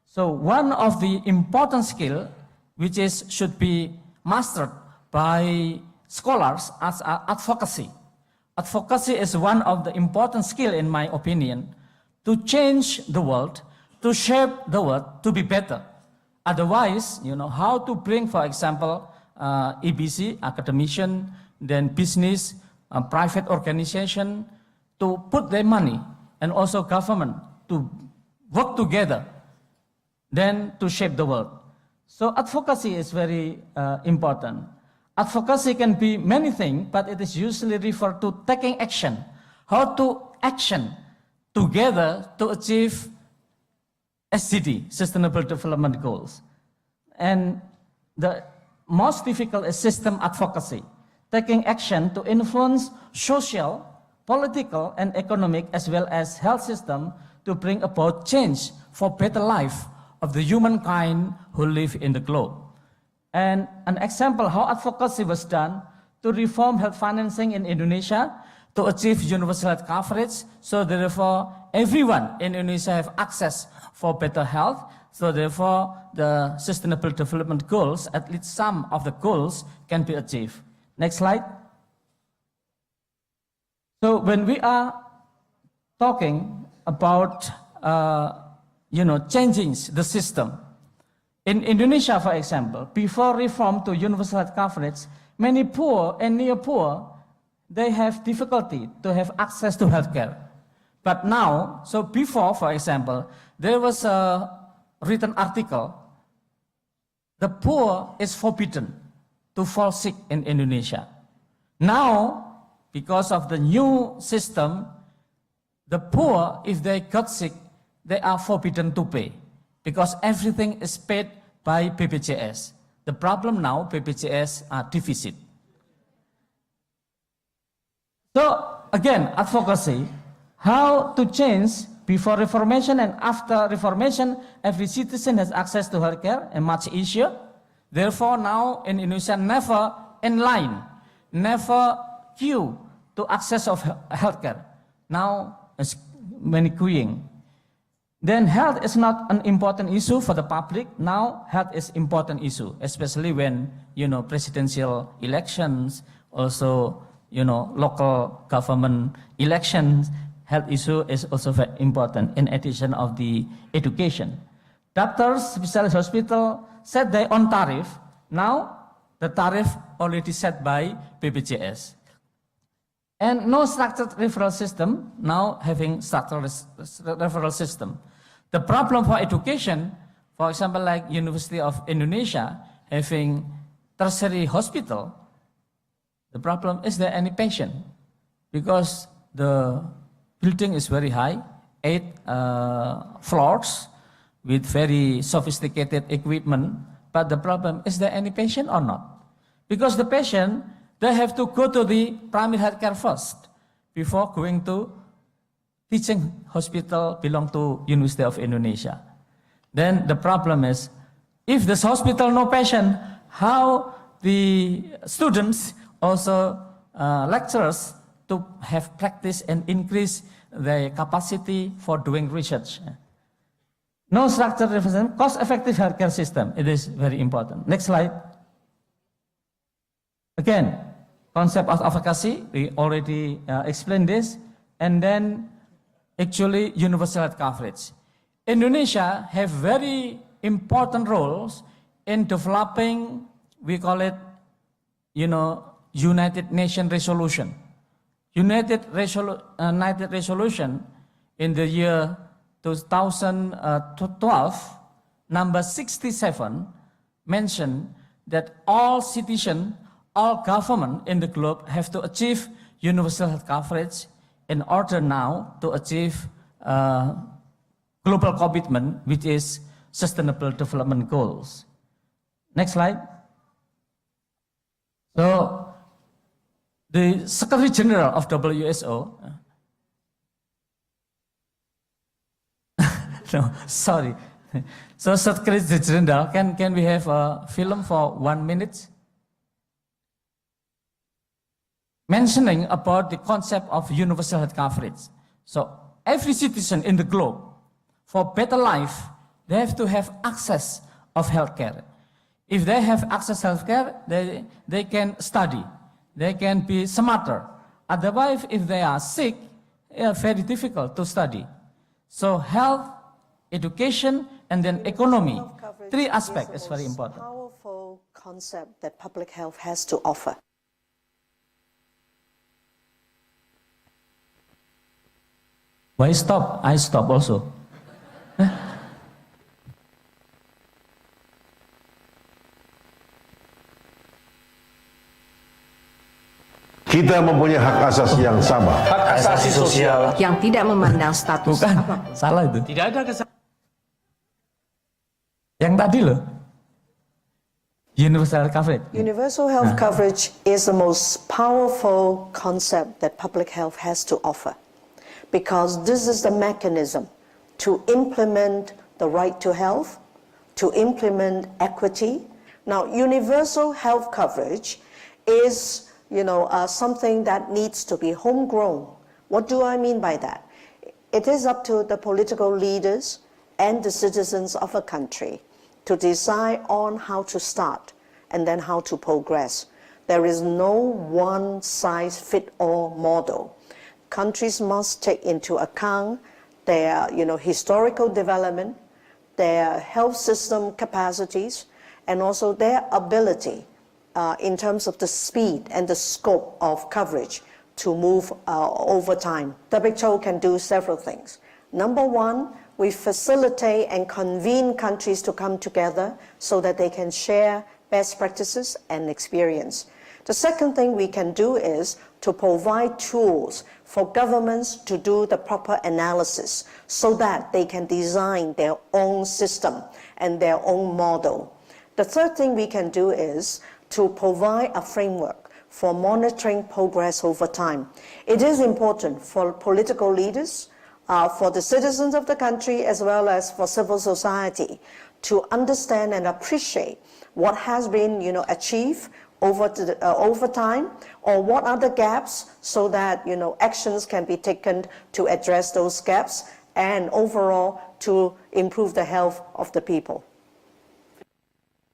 So one of the important skill which should be mastered by scholars as advocacy. Advocacy is one of the important skill in my opinion to change the world, to shape the world to be better. Otherwise, how to bring, for example, EBC, academician, then business, private organization, to put their money, and also government, to work together, then to shape the world. So advocacy is very important. Advocacy can be many things, but it is usually referred to taking action. How to action together to achieve SDG, Sustainable Development Goals. And the most difficult is system advocacy, taking action to influence social, political, and economic as well as health system to bring about change for better life of the humankind who live in the globe. And an example how advocacy was done to reform health financing in Indonesia to achieve universal health coverage, so therefore everyone in Indonesia have access for better health, so therefore the Sustainable Development Goals, at least some of the goals can be achieved. Next slide. So when we are talking about changing the system, in Indonesia, for example, before reform to universal health coverage, many poor and near poor, they have difficulty to have access to healthcare. But now, so before, for example, there was a written article, the poor is forbidden to fall sick in Indonesia. Now, because of the new system, the poor, if they got sick, they are forbidden to pay because everything is paid by BPJS. The problem now, BPJS are deficit. So again, advocacy, how to change before Reformation and after Reformation, every citizen has access to healthcare and much easier. Therefore now in Indonesia, never in line, never queue to access of healthcare. Now it's many queuing. Then health is not an important issue for the public. Now health is important issue, especially when, presidential elections, also, local government elections, health issue is also very important in addition of the education. Doctors, specialist hospital set their own tariff. Now the tariff already set by BPJS. And no structured referral system, now having structured referral system. The problem for education, for example, like University of Indonesia, having tertiary hospital, the problem is there any patient? Because the building is very high, 8 floors with very sophisticated equipment, but the problem, is there any patient or not? Because the patient, they have to go to the primary healthcare first before going to teaching hospital belong to University of Indonesia. Then the problem is, if this hospital no patient, how the students, also lecturers, to have practice and increase their capacity for doing research. No structured reform, cost-effective healthcare system. It is very important. Next slide. Again, concept of advocacy, we already explained this. And then, actually, universal health coverage. Indonesia have very important roles in developing, we call it, United Nations resolution. United resolution in the year 2012, number 67, mentioned that all citizens, all government in the globe have to achieve universal health coverage in order now to achieve global commitment, which is Sustainable Development Goals. Next slide. So, the Secretary General of WHO, no, sorry. So, Secretary General, can we have a film for 1 minute? Mentioning about the concept of universal health coverage. So, every citizen in the globe, for better life, they have to have access of healthcare. If they have access to healthcare, they can study. They can be smarter. Otherwise, if they are sick, it is very difficult to study. So health, education, and then economy. Three aspects is very important. Powerful concept that public health has to offer. Why stop? I stop also. Kita mempunyai hak asasi yang sama. Hak asasi sosial. yang tidak memandang status Bukan, apapun. salah itu. Tidak ada Yang tadi loh. Universal coverage. Universal health coverage is the most powerful concept that public health has to offer, because this is the mechanism to implement the right to health, to implement equity. Now, universal health coverage is, something that needs to be homegrown. What do I mean by that? It is up to the political leaders and the citizens of a country to decide on how to start and then how to progress. There is no one-size-fits-all model. Countries must take into account their, historical development, their health system capacities, and also their ability in terms of the speed and the scope of coverage to move over time. WHO can do several things. Number one, we facilitate and convene countries to come together so that they can share best practices and experience. The second thing we can do is to provide tools for governments to do the proper analysis so that they can design their own system and their own model. The third thing we can do is to provide a framework for monitoring progress over time. It is important for political leaders, for the citizens of the country, as well as for civil society, to understand and appreciate what has been, achieved over time, or what are the gaps, so that actions can be taken to address those gaps, and overall to improve the health of the people.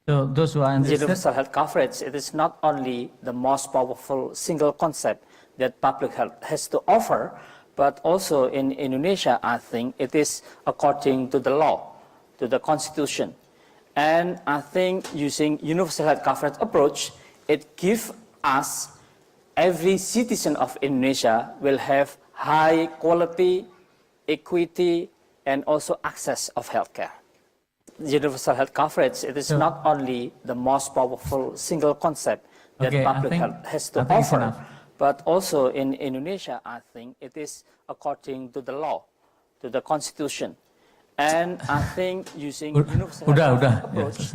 So those who are interested, Universal health coverage, it is not only the most powerful single concept that public health has to offer, but also in Indonesia, I think it is according to the law, to the constitution. And I think using universal health coverage approach, it gives us, every citizen of Indonesia will have high quality, equity, and also access of healthcare. Universal health coverage, it is not only the most powerful single concept that public health has to offer, but also in Indonesia, I think it is according to the law, to the constitution. And I think using universal health approach,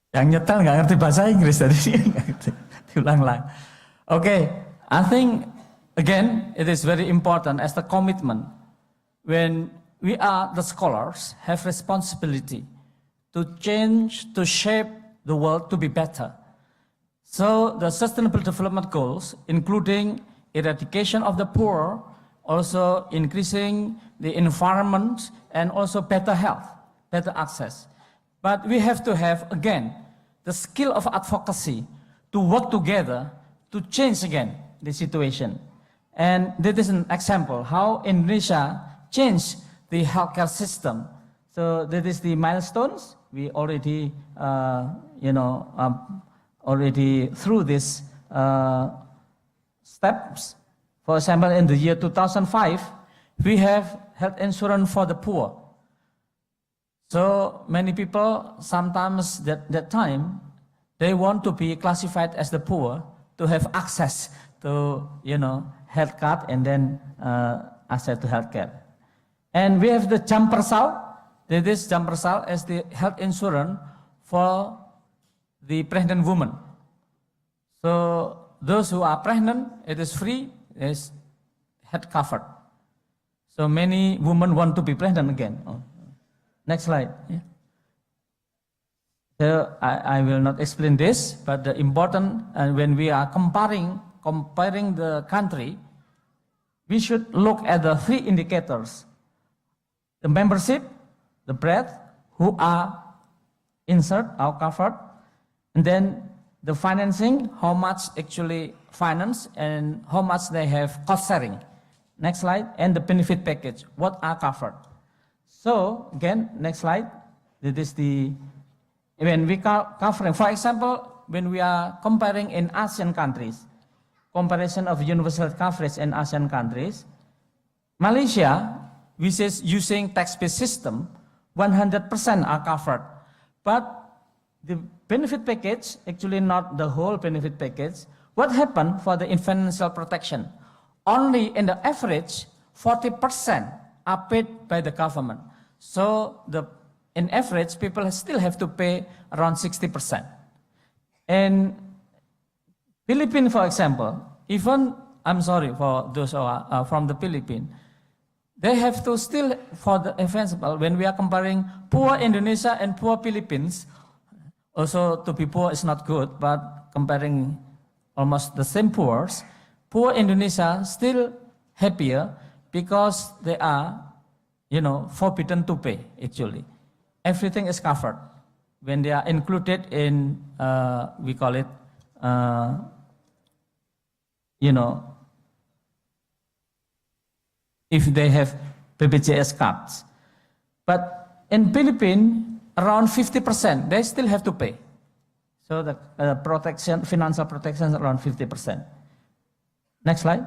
Yang nyetel nggak ngerti bahasa Inggris tadi. Diulang-ulang. Okay, I think again it is very important as the commitment when we are the scholars have responsibility to change, to shape the world to be better. So the Sustainable Development Goals, including eradication of the poor, also increasing the environment, and also better health, better access. But we have to have, again, the skill of advocacy to work together to change again the situation. And this is an example how Indonesia changed the healthcare system. So that is the milestones. We already, already through these steps. For example, in the year 2005, we have health insurance for the poor. So many people sometimes that time, they want to be classified as the poor to have access to, health card and then access to healthcare. And we have the Jampersal. This Jampersal as the health insurance for the pregnant woman. So those who are pregnant, it is free, is head covered. So many women want to be pregnant again. Oh. Next slide. Yeah. So I will not explain this, but the important, when we are comparing the country, we should look at the three indicators: the membership, the breadth, who are inserted, are covered, and then the financing, how much actually finance and how much they have cost sharing. Next slide, and the benefit package, what are covered. So again, next slide, this is the, when we covering, for example, when we are comparing in ASEAN countries, comparison of universal coverage in ASEAN countries, Malaysia, which is using tax-based system, 100% are covered. But the benefit package, actually not the whole benefit package, what happened for the financial protection? Only in the average, 40% are paid by the government. So in average, people still have to pay around 60%. In Philippines, for example, even, I'm sorry for those who are from the Philippines, they have to still, for the example, when we are comparing poor Indonesia and poor Philippines, also to be poor is not good, but comparing almost the same poor Indonesia still happier because they are, forbidden to pay, actually. Everything is covered. When they are included in, we call it, if they have BPJS cards. But in Philippines, around 50%, they still have to pay. So the protection, financial protection is around 50%. Next slide.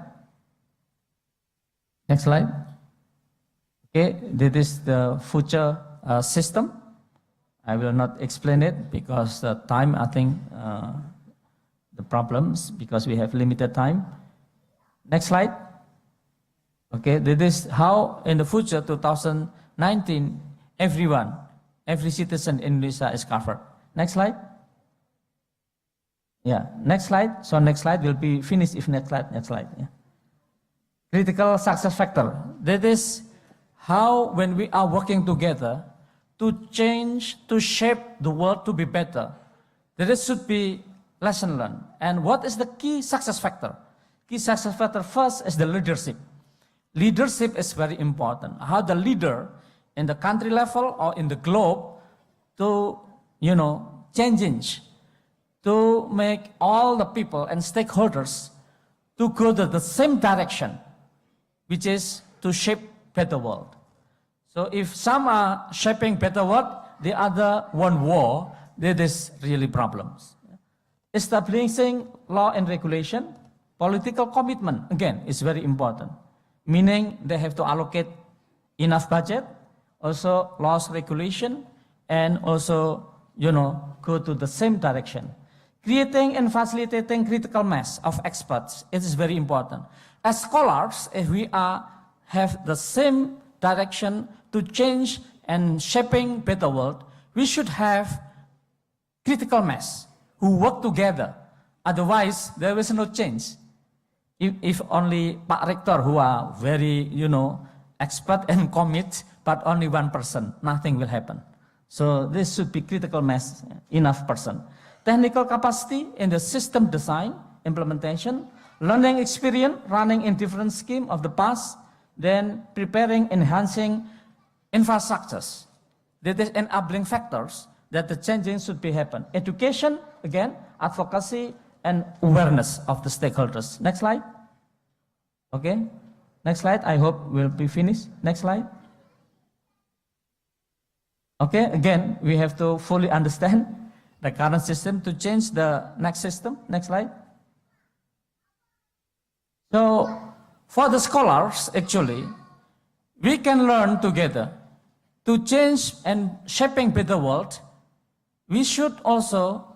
Next slide. Okay, this is the future system. I will not explain it because the time, I think, the problems, because we have limited time. Next slide. Okay, this is how in the future, 2019, every citizen in Indonesia is covered. Next slide. Yeah, next slide. So next slide will be finished if next slide. Yeah. Critical success factor. That is how when we are working together to change, to shape the world to be better, there should be lesson learned. And what is the key success factor? Key success factor first is the leadership. Leadership is very important. How the leader in the country level or in the globe to, change, to make all the people and stakeholders to go to the same direction, which is to shape better world. So if some are shaping better world, the other want war, that is really problems. Establishing law and regulation, political commitment, again, is very important. Meaning they have to allocate enough budget, also laws, regulation, and also, go to the same direction. Creating and facilitating critical mass of experts, it is very important. As scholars, if we have the same direction to change and shaping better world, we should have critical mass who work together. Otherwise, there is no change. If only Pak Rector who are very, expert and commit, but only one person, nothing will happen. So this should be critical mass, enough person. Technical capacity in the system design, implementation, learning experience, running in different scheme of the past, then preparing, enhancing infrastructures. That is enabling factors that the changing should be happen. Education, again, advocacy, and awareness of the stakeholders. Next slide. Okay. Next slide. I hope we'll be finished. Next slide. Okay. Again, we have to fully understand the current system to change the next system. Next slide. So, for the scholars, actually, we can learn together to change and shaping better world. We should also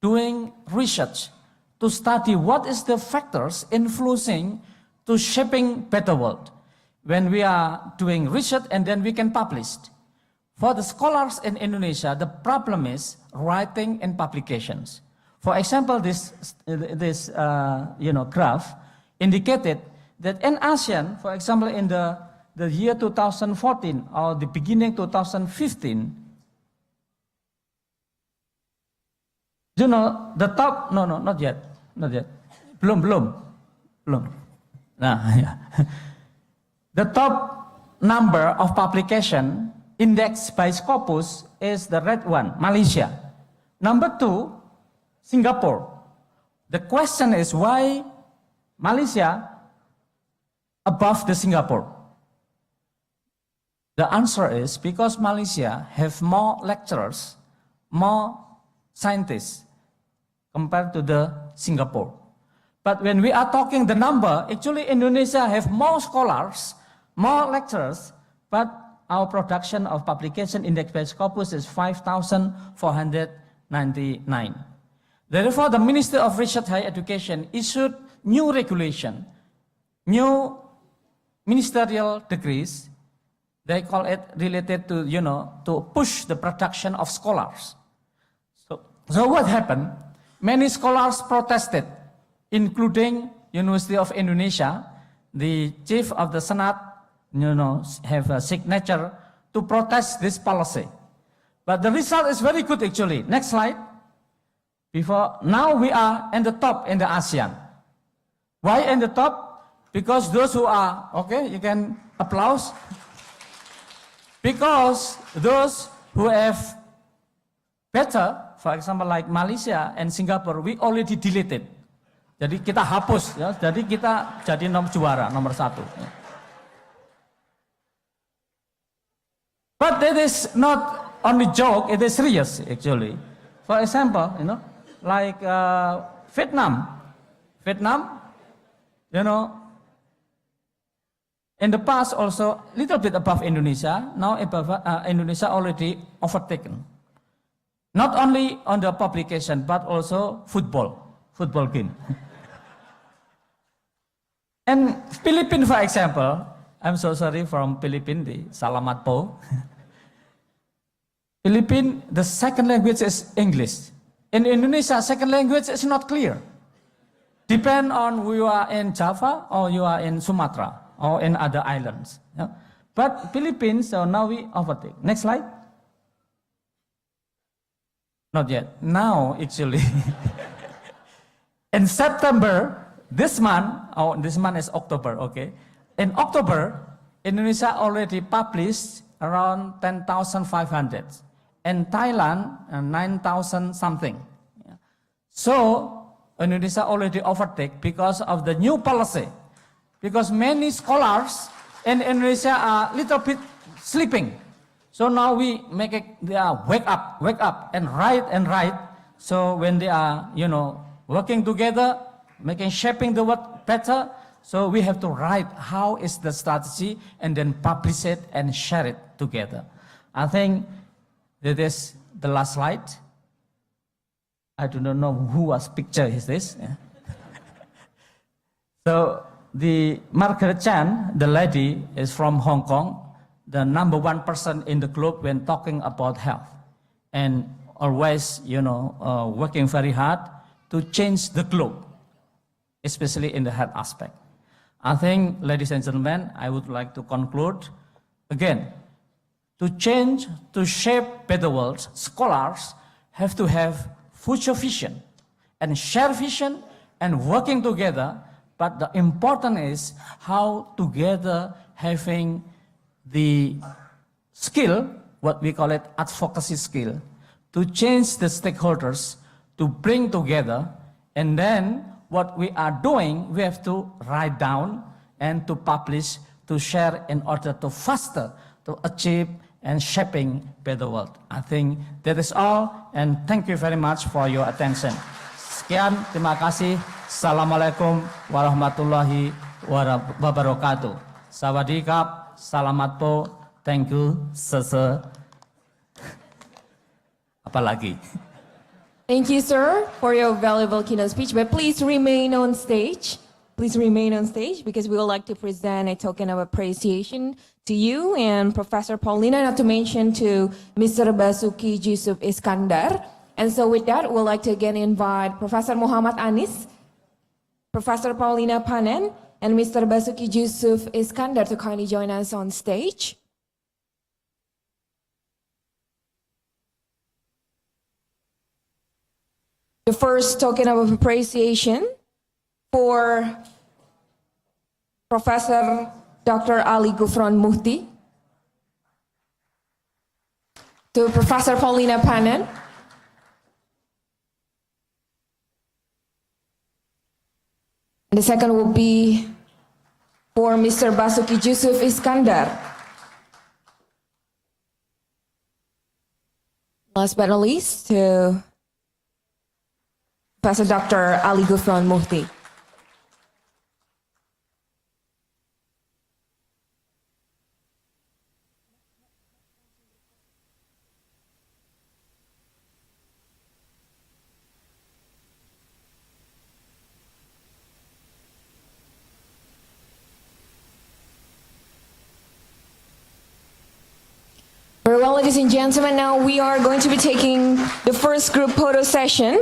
doing research to study what is the factors influencing to shaping better world. When we are doing research and then we can publish. For the scholars in Indonesia, the problem is writing and publications. For example, this graph indicated that in ASEAN, for example, in the year 2014 or the beginning 2015, the top, not yet. Belum. Nah, yeah. The top number of publication indexed by Scopus is the red one, Malaysia. Number 2, Singapore. The question is why Malaysia above the Singapore? The answer is because Malaysia have more lecturers, more scientists compared to the Singapore. But when we are talking the number, actually Indonesia have more scholars, more lecturers, but our production of publication index by Scopus is 5,499. Therefore, the Ministry of Research Higher Education issued new regulation, new ministerial decrees. They call it related to, to push the production of scholars. So what happened? Many scholars protested, including University of Indonesia. The chief of the Senate, have a signature to protest this policy. But the result is very good actually. Next slide. Now we are in the top in the ASEAN. Why in the top? Because those who are, okay, you can applause. Because those who have better, for example, like Malaysia and Singapore, we already deleted. Jadi kita hapus, ya. Jadi kita jadi juara nomor 1. But that is not only joke; it is serious actually. For example, like Vietnam, in the past also little bit above Indonesia. Now Indonesia already overtaken. Not only on the publication, but also football game. And Philippines, for example, I'm so sorry from Philippines, the Salamat po. Philippines, the second language is English. In Indonesia, second language is not clear. Depend on you are in Java or you are in Sumatra or in other islands. Yeah? But Philippines, so now we overtake. Next slide. Not yet. Now, actually, in September, this month is October, okay. In October, Indonesia already published around 10,500. In Thailand, 9,000 something. So, Indonesia already overtake because of the new policy. Because many scholars in Indonesia are a little bit sleeping. So now we make it, they are wake up, and write. So when they are, working together, shaping the work better, so we have to write how is the strategy and then publish it and share it together. I think that is the last slide. I do not know whose picture is this. Yeah. So the Margaret Chan, the lady, is from Hong Kong, the #1 person in the globe when talking about health. and always, working very hard to change the globe, especially in the health aspect. I think, ladies and gentlemen, I would like to conclude again. To change, to shape better world, scholars have to have future vision and share vision and working together. But the important is how together having the skill, what we call it advocacy skill, to change the stakeholders, to bring together, and then what we are doing, we have to write down and to publish, to share in order to faster, to achieve and shaping better world. I think that is all, and thank you very much for your attention. Sekian, terima kasih. Assalamualaikum warahmatullahi wabarakatuh. Sawadikap, salamat po, thank you, sese. Apalagi. Thank you, sir, for your valuable keynote speech, but please remain on stage. Please remain on stage because we would like to present a token of appreciation to you and Professor Paulina, not to mention to Mr. Basuki Yusuf Iskandar. And so with that, we'd like to again invite Professor Muhammad Anis, Professor Paulina Panen, and Mr. Basuki Yusuf Iskandar to kindly join us on stage. The first token of appreciation for Professor Dr. Ali Gufron Muhti, to Professor Paulina Panen, and the second will be for Mr. Basuki Yusuf Iskandar. Last but not least, to Professor Dr. Ali Gufron Muhti. Very well, ladies and gentlemen, now we are going to be taking the first group photo session.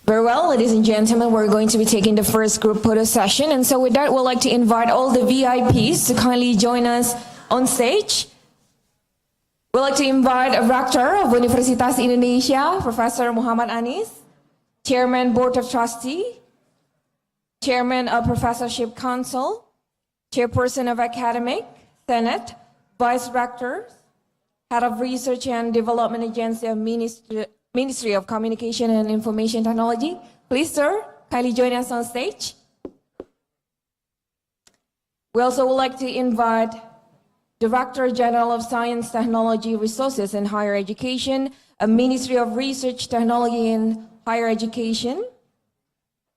Very well, ladies and gentlemen, we're going to be taking the first group photo session. And so with that, we'd like to invite all the VIPs to kindly join us on stage. We'd like to invite a Rector of Universitas Indonesia, Professor Muhammad Anis, Chairman Board of Trustee, Chairman of Professorship Council, Chairperson of Academic, Senate, Vice Rectors, Head of Research and Development Agency of Ministry of Communication and Information Technology. Please, sir, kindly join us on stage. We also would like to invite Director General of Science, Technology, Resources and Higher Education, a Ministry of Research, Technology and Higher Education.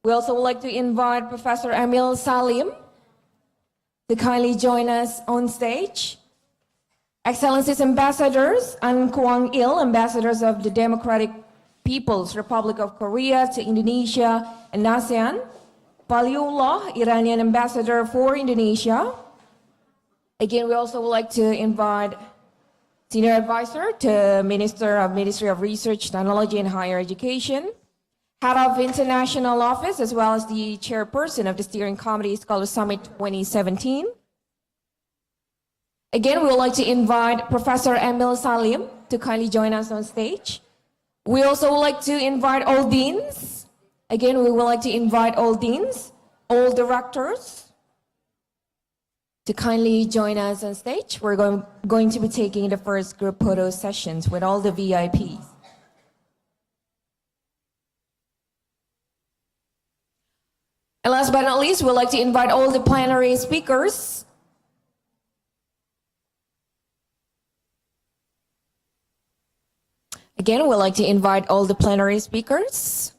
We also would like to invite Professor Emil Salim to kindly join us on stage. Excellencies Ambassadors, An Kuang Il, Ambassadors of the Democratic People's Republic of Korea to Indonesia and ASEAN. Valiullah, Iranian Ambassador for Indonesia. Again, we also would like to invite Senior Advisor to Ministry of Research, Technology and Higher Education, Head of International Office, as well as the Chairperson of the Steering Committee Scholar Summit 2017. Again, we would like to invite Professor Emil Salim to kindly join us on stage. We also would like to invite all deans. Again, we would like to invite all deans, all directors to kindly join us on stage. We're going to be taking the first group photo sessions with all the VIPs. And last but not least, we'd like to invite all the plenary speakers. Again, we'd like to invite all the plenary speakers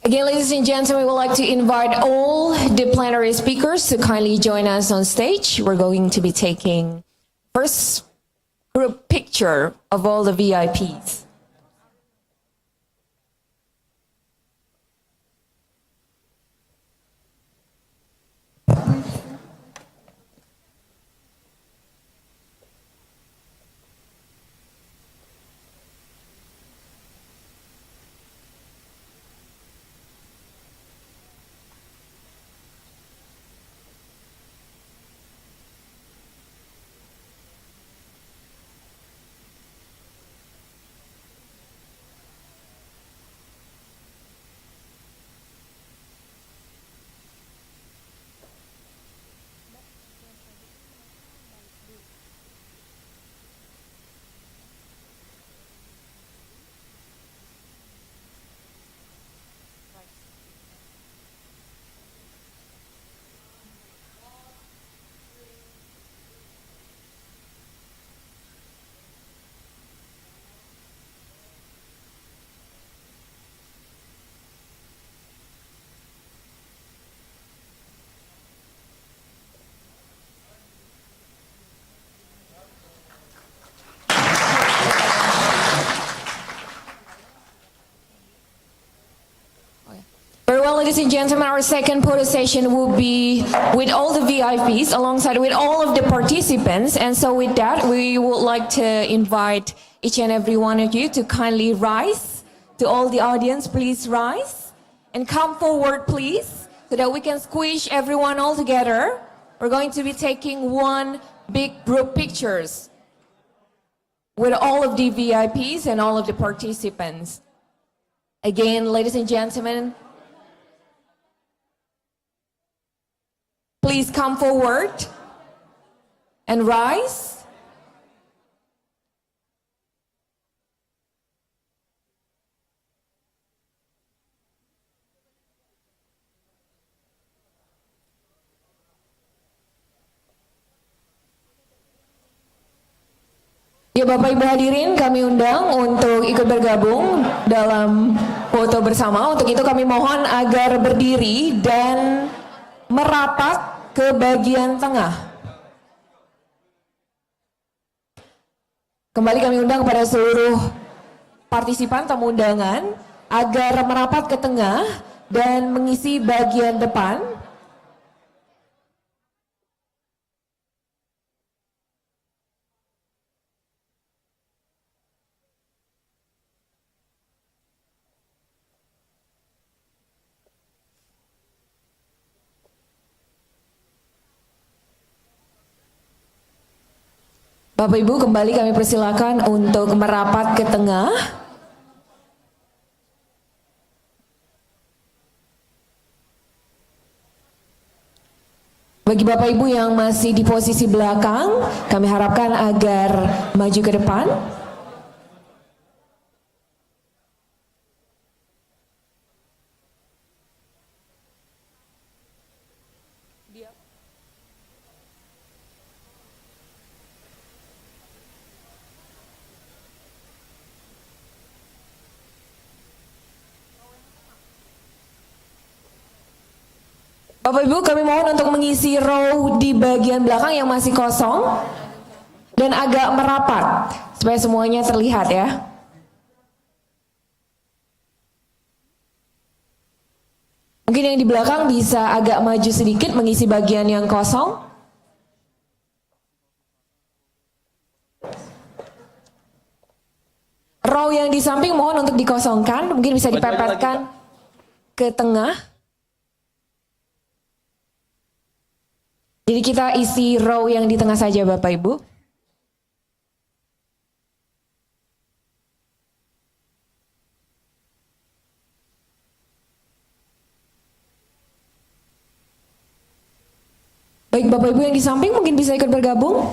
Again, ladies and gentlemen, we would like to invite all the plenary speakers to kindly join us on stage. We're going to be taking first group picture of all the VIPs. Very well, ladies and gentlemen, our second photo session will be with all the VIPs alongside with all of the participants. And so with that, we would like to invite each and every one of you to kindly rise. To all the audience, please rise and come forward, please, so that we can squish everyone all together. We're going to be taking one big group pictures with all of the VIPs and all of the participants. Again, ladies and gentlemen, please come forward and rise. Ya Bapak Ibu hadirin, kami undang untuk ikut bergabung dalam foto bersama. Untuk itu kami mohon agar berdiri dan merapat ke bagian tengah. Kembali kami undang kepada seluruh partisipan tamu undangan agar merapat ke tengah dan mengisi bagian depan. Bapak Ibu, kembali kami persilakan untuk merapat ke tengah. Bagi Bapak Ibu yang masih di posisi belakang, kami harapkan agar maju ke depan. Bapak Ibu, kami mohon untuk mengisi row di bagian belakang yang masih kosong dan agak merapat supaya semuanya terlihat ya. Mungkin yang di belakang bisa agak maju sedikit mengisi bagian yang kosong. Row yang di samping mohon untuk dikosongkan, mungkin bisa dipepetkan ke tengah. Jadi kita isi row yang di tengah saja Bapak Ibu. Baik Bapak Ibu yang di samping mungkin bisa ikut bergabung.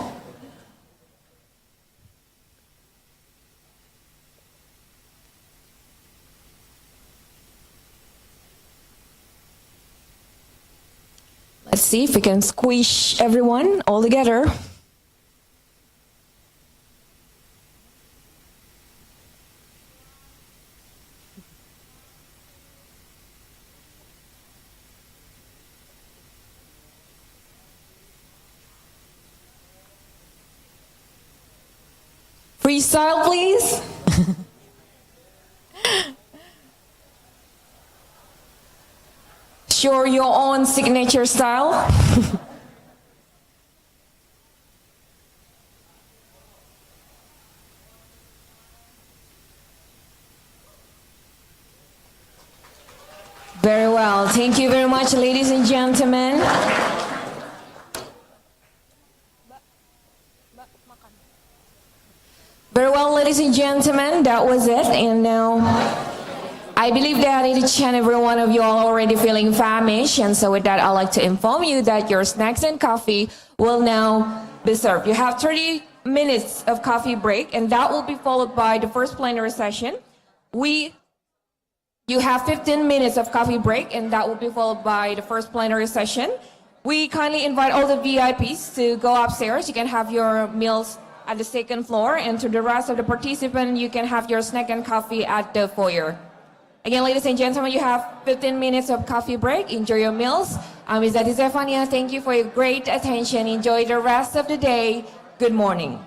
Let's see if we can squish everyone all together. Freestyle, please. Show your own signature style. Very well. Thank you very much, ladies and gentlemen. Very well, ladies and gentlemen, that was it. And now, I believe that each and every one of you are already feeling famished. And so with that, I'd like to inform you that your snacks and coffee will now be served. You have 30 minutes of coffee break, and that will be followed by the first plenary session. You have 15 minutes of coffee break, and that will be followed by the first plenary session. We kindly invite all the VIPs to go upstairs. You can have your meals at the second floor, and to the rest of the participants, you can have your snack and coffee at the foyer. Again, ladies and gentlemen, you have 15 minutes of coffee break. Enjoy your meals. Ms. Zefania, thank you for your great attention. Enjoy the rest of the day. Good morning.